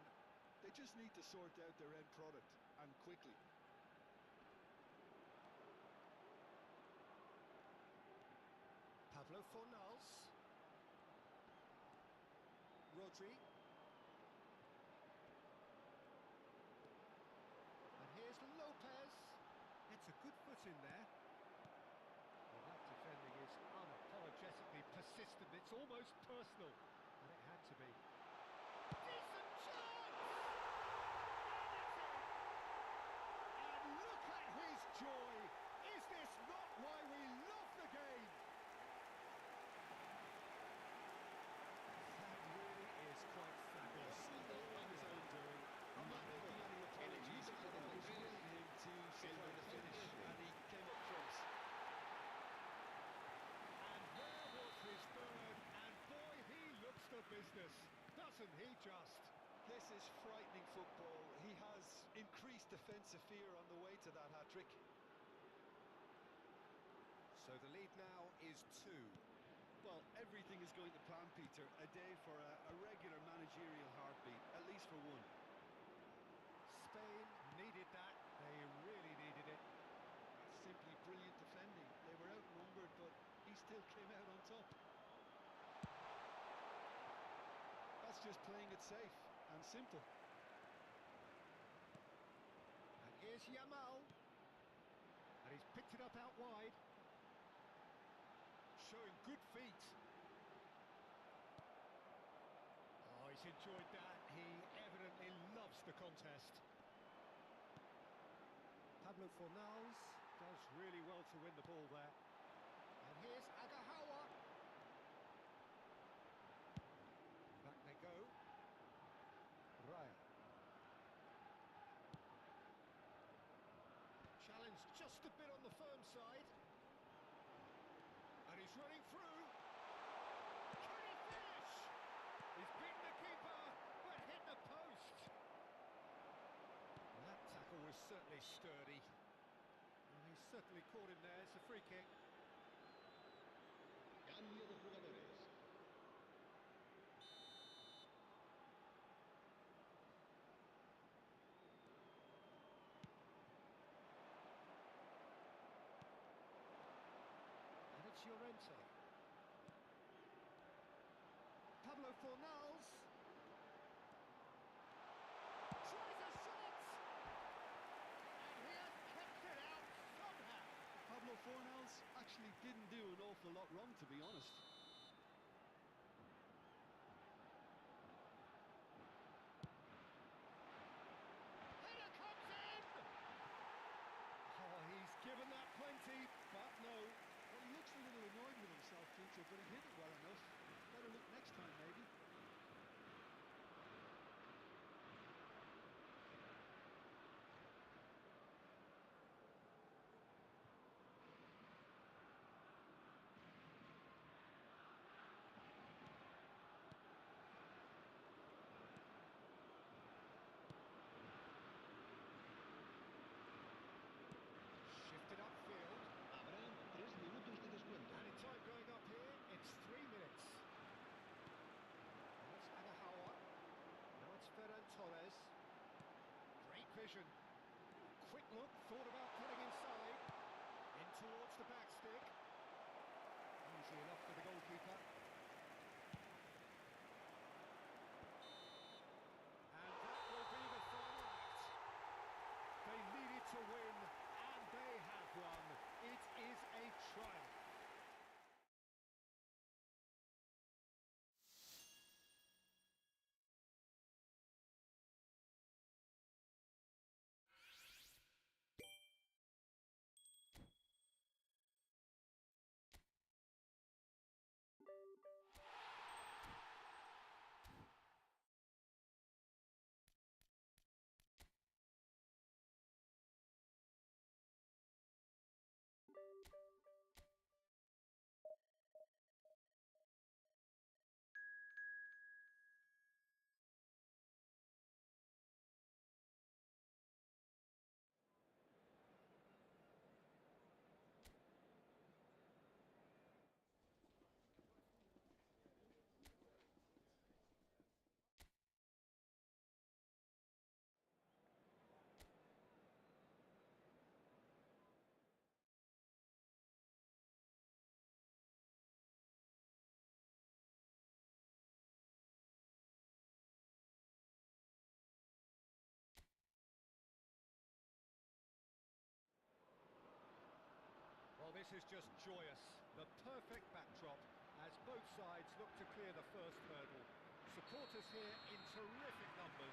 They just need to sort out their end product, and quickly. Pablo Fornals. Rodri. And here's Lopez. It's a good foot in there. Well, that defending is unapologetically persistent. It's almost personal. And it had to be. Decent chance! And look at his joy! Is this not why we love the game? That really is quite fabulous. All on his own doing. I'm not making any apologies. I was willing him to supply the finish, and he came up trumps. And there was his third, and boy, he looks the business, doesn't he just? This is frightening football. He has increased defensive fear on the way to that hat-trick. So the lead now is 2. Well, everything is going to plan, Peter. A day for a regular managerial heartbeat, at least for one. Spain needed that, they really needed it. Simply brilliant defending. They were outnumbered, but he still came out on top. That's just playing it safe and simple. And here's Yamal. And he's picked it up out wide. Showing good feet. Oh, he's enjoyed that. He evidently loves the contest. Pablo Fornals does really well to win the ball there. And here's Agahawa. Back they go. Raya. Challenge just a bit on the firm side. And he's running through. Can he finish? He's beaten the keeper, but hit the post. Well, that tackle was certainly sturdy. And he's certainly caught him there. It's a free kick. Cambio de jugadores. And it's Llorente. Pablo Fornals. Tries a shot! And he has kept it out somehow. Pablo Fornals actually didn't do an awful lot wrong, to be honest. Header comes in! Oh, he's given that plenty, but no. Well, he looks a little annoyed with himself, Peter, but he hit it well enough. Better look next time, maybe. look, thought about cutting inside. In towards the back stick. Easy enough for the goalkeeper. And that will be the final act. They needed to win, and they have won. It is a triumph. Well, this is just joyous. The perfect backdrop as both sides look to clear the first hurdle. Supporters here in terrific numbers.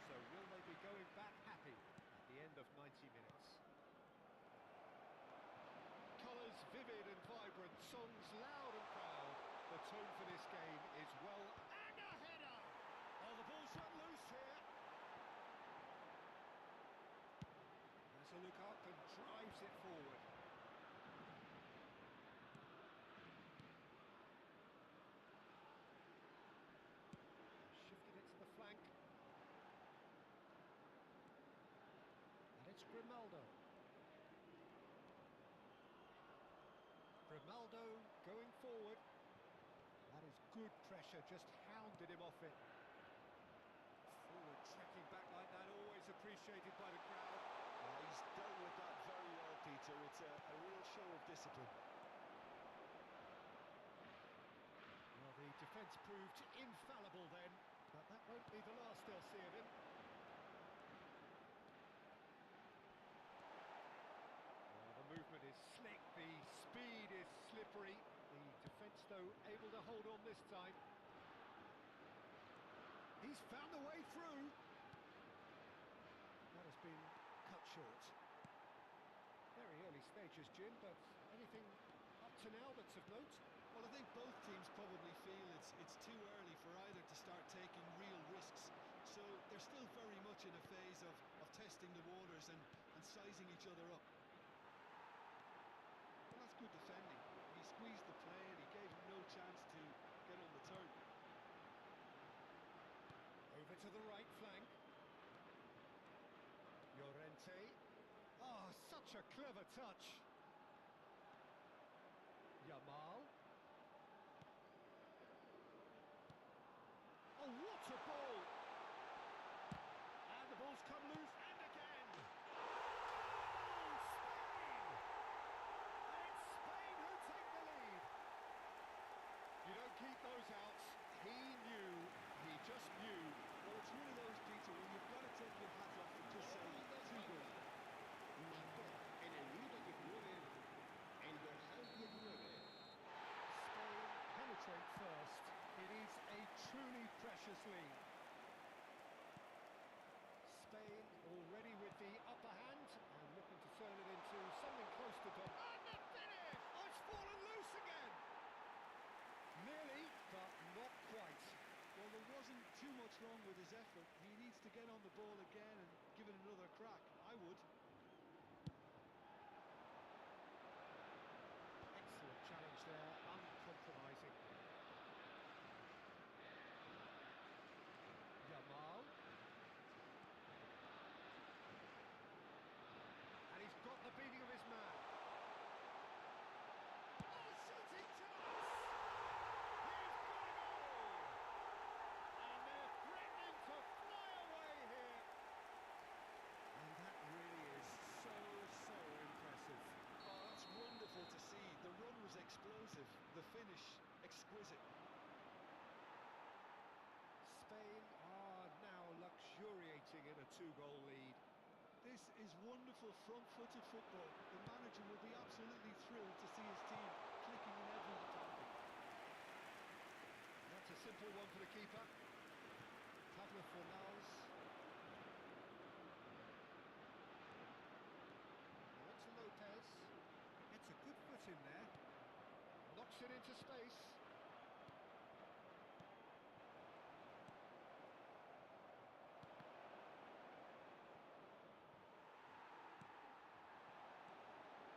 So will they be going back happy at the end of 90 minutes? Colours vivid and vibrant, songs loud and proud. The tone for this game is well... And a header! Oh, the ball's run loose here. Has a look up and drives it forward. Grimaldo going forward. That is good pressure, just hounded him off it. Forward tracking back like that, always appreciated by the crowd. He's dealt with that very well, Peter. It's a real show of discipline. Well, the defence proved infallible then, but that won't be the last they'll see of him. Movement is slick, the speed is slippery. The defence, though, able to hold on this time. He's found a way through. That has been cut short. Very early stages, Jim, but anything up to now that's of note? Well, I think both teams probably feel it's too early for either to start taking real risks. So they're still very much in a phase of testing the waters and sizing each other up. Good defending. He squeezed the play and he gave him no chance to get on the turn. Over to the right flank. Llorente. Oh, such a clever touch. Yamal. Oh, what a ball! And the ball's come loose, and again! Keep those outs. He knew, he just knew. Well, it's one of those, Peter, when you've got to take your hat off and just say, too good. Marcó en el minuto 19, el dorsal 19. Spain penetrate first. It is a truly precious lead. Spain already with the upper hand and looking to turn it into something close to done. And the finish! Oh, it's fallen loose again! Nearly, but not quite. Well, there wasn't too much wrong with his effort. He needs to get on the ball again and give it another crack. I would. Excellent challenge there, uncompromising. Yamal. And he's got the beating of his man. Oh, shooting chance! He's got a goal! And they're threatening to fly away here. And that really exquisite. Spain are now luxuriating in a two-goal lead. This is wonderful front-footed football. The manager will be absolutely thrilled to see his team clicking in every department. That's a simple one for the keeper. Fornals. On to Lopez. Gets a good foot in there. Knocks it into space.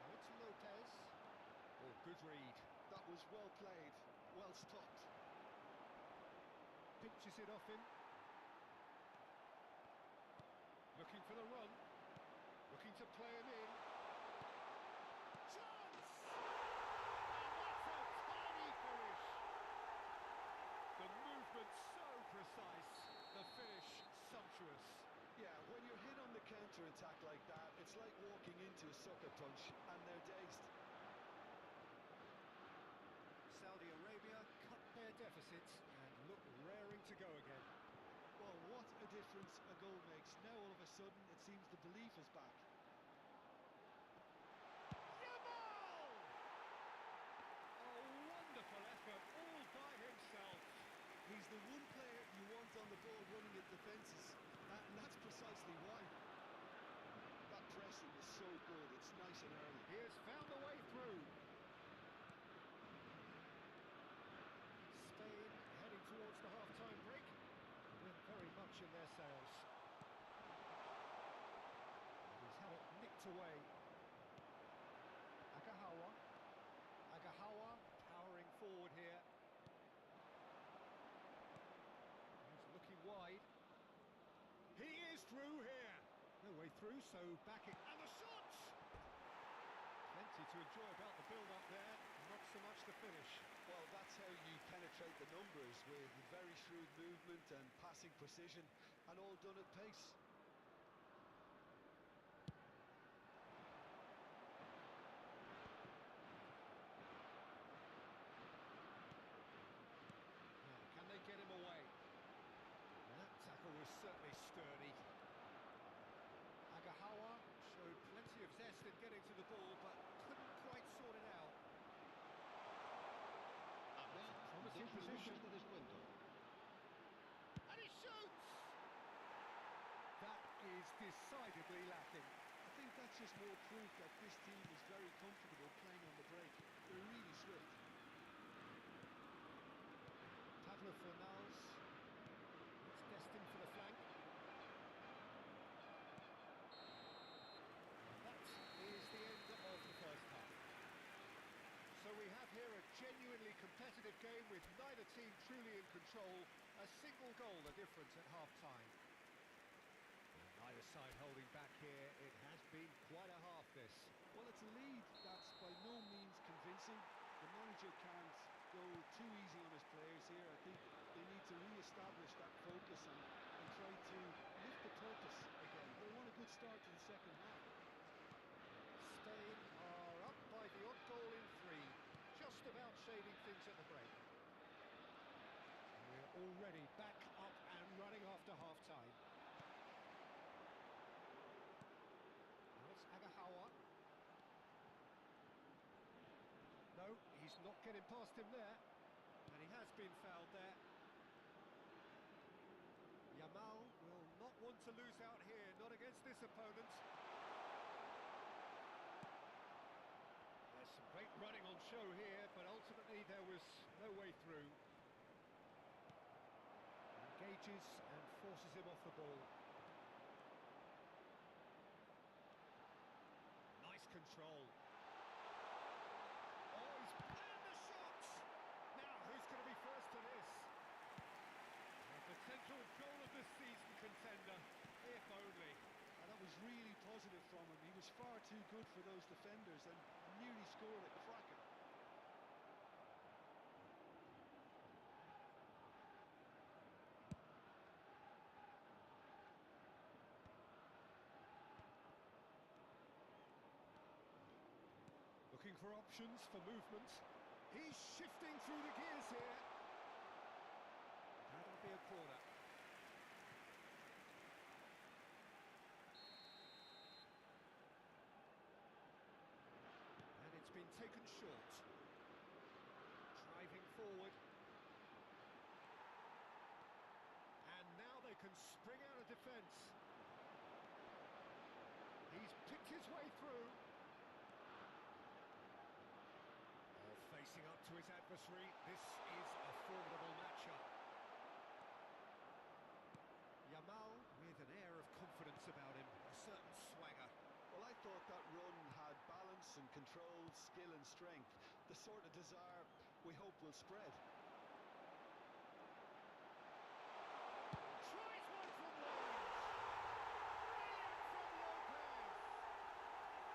On to Lopez. Oh, good read. That was well played, well stopped. Pinches it off him. Looking for the run. Looking to play him in. Chance! And that's a tiny finish. The movement so precise. The finish sumptuous. Yeah, when you're hit on the counter-attack like that, it's like walking into a sucker punch, and they're dazed. Saudi Arabia cut their deficits and look raring to go again. Well, what a difference a goal makes. Now all of a sudden it seems the belief is back. Yamal! A wonderful effort all by himself. He's the one player you want on the ball running at defences, and that's precisely why. That pressing is so good, it's nice and early. He has found a way through. Spain heading towards the half-time break. Very much in their sails. He's had it nicked away. Agahawa. Agahawa powering forward here. He's looking wide. He is through here. No way through, so back it. And the shots! Plenty to enjoy about the build-up there. Not so much the finish. Well, that's how you penetrate the numbers, with very shrewd movement and passing precision, and all done at pace. Now, can they get him away? That tackle was certainly sturdy. Agahawa showed plenty of zest in getting to the ball, but couldn't quite sort it out. Dos minutos de descuento. And he shoots! That is decidedly lacking. I think that's just more proof that this team is very comfortable playing on the break. They're really swift. Fornals. It's destined for the flank. That is the end of the first half. So we have here a genuinely competitive game with neither team truly in control. A single goal the difference at half-time. Neither side holding back here. It has been quite a half, this. Well, it's a lead that's by no means convincing. The manager can't go too easy on his players here. I think they need to re-establish that focus and try to lift the purpose again. They want a good start to the second half. Spain are up by the odd goal in 3, just about shading things at the break. We're already back up and running after half-time. Now it's Agahawa. No, he's not getting past him there. And he has been fouled there. Yamal will not want to lose out here, not against this opponent. There's some great running on show here, but ultimately there was no way through. Engages and forces him off the ball. Nice control. Oh, he's and the shots! Now, who's going to be first to this? A potential goal of the season contender, if only. And that was really positive from him. He was far too good for those defenders and nearly scored a cracker. Looking for options for movement. He's shifting through the gears here. That'll be a corner. And it's been taken short. Driving forward. And now they can spring out of defence. He's picked his way through. Facing up to his adversary, this is a formidable matchup. Yamal with an air of confidence about him, a certain swagger. Well, I thought that run had balance and control, skill and strength, the sort of desire we hope will spread. Tries one from range. Brilliant from Lopez.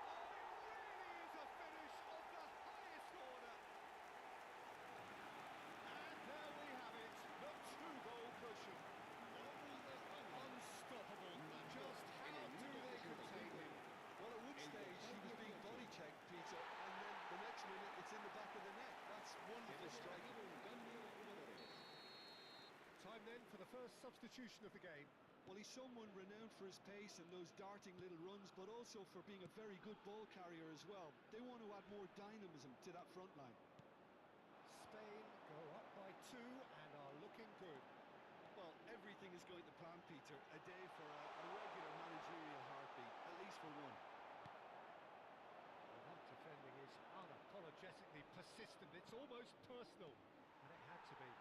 Oh, it really is a finish of the highest order. And there we have it, the two-goal cushion. Unstoppable. Just how do they contain him? Well, at one stage he was being body checked, Peter, and then the next minute it's in the back of the net. That's wonderful striking. Time then for the first substitution of the game. Well, he's someone renowned for his pace and those darting little runs, but also for being a very good ball carrier as well. They want to add more dynamism to that front line. Spain go up by 2 and are looking good. Well, everything is going to plan, Peter. A day for a regular managerial heartbeat, at least for one. Well, that defending is unapologetically persistent. It's almost personal, and it had to be.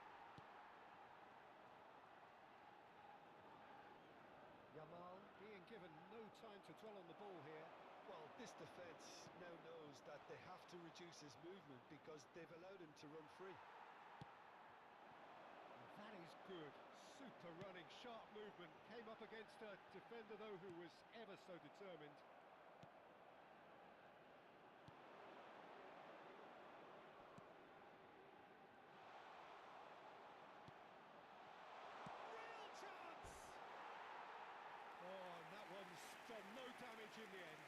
Yamal being given no time to dwell on the ball here. Well, this defence now knows that they have to reduce his movement because they've allowed him to run free. That is good. Super running, sharp movement. Came up against a defender, though, who was ever so determined. Real chance! Oh, and that one's done no damage in the end.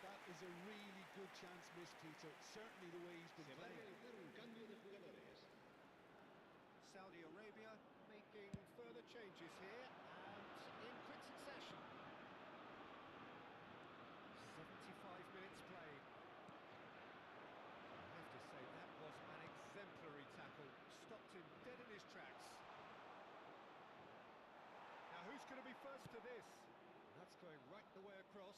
That is a really good chance missed, Peter. Certainly the way he's been playing. Saudi Arabia making further changes here, and in quick succession. 75 minutes played. I have to say that was an exemplary tackle. Stopped him dead in his tracks. Now who's going to be first to this? That's going right the way across.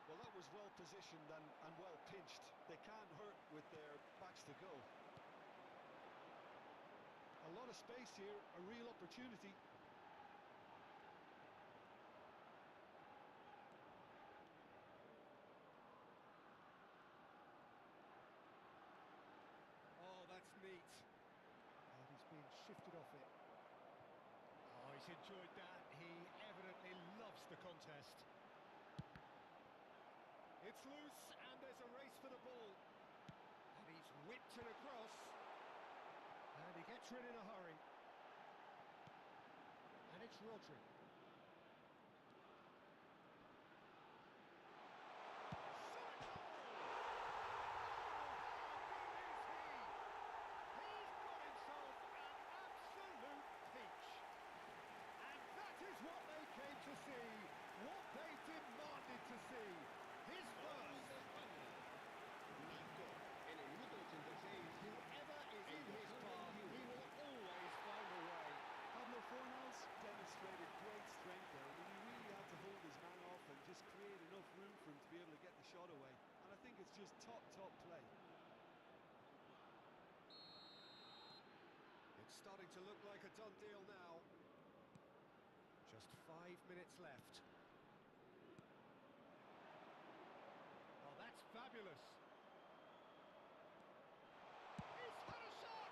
Well, that was well positioned and well pinched. They can't hurt with their backs to goal. A lot of space here, a real opportunity. Oh, that's neat. And he's being shifted off it. Oh, he's enjoyed that. He evidently loves the contest. It's loose, and there's a race for the ball. And he's whipped it across. And he gets rid in a hurry. And it's Rodri. What they came to see, what they demanded to see. His first. Whoever is in his path, he will always find a way. Pablo Fornals demonstrated great strength there. I mean, he really had to hold his man off and just create enough room for him to be able to get the shot away. And I think it's just top play. It's starting to look like a done deal now. Just 5 minutes left. Oh, that's fabulous. He's had a shot!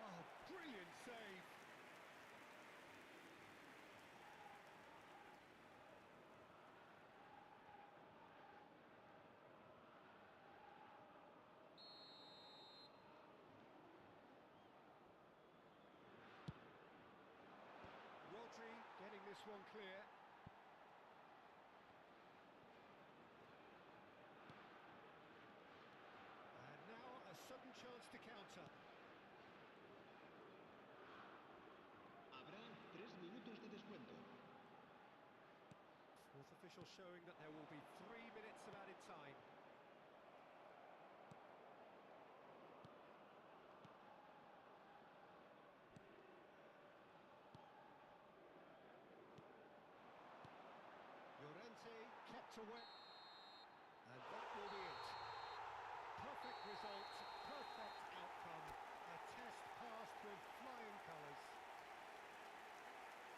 Oh, brilliant save. Rodri getting this one clear. official showing that there will be 3 minutes of added time. Llorente kept away. And that will be it. Perfect result, perfect outcome. A test passed with flying colours.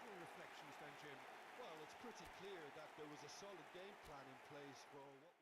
Your reflections then, Jim? Well, it's pretty clear that there was a solid game plan in place for what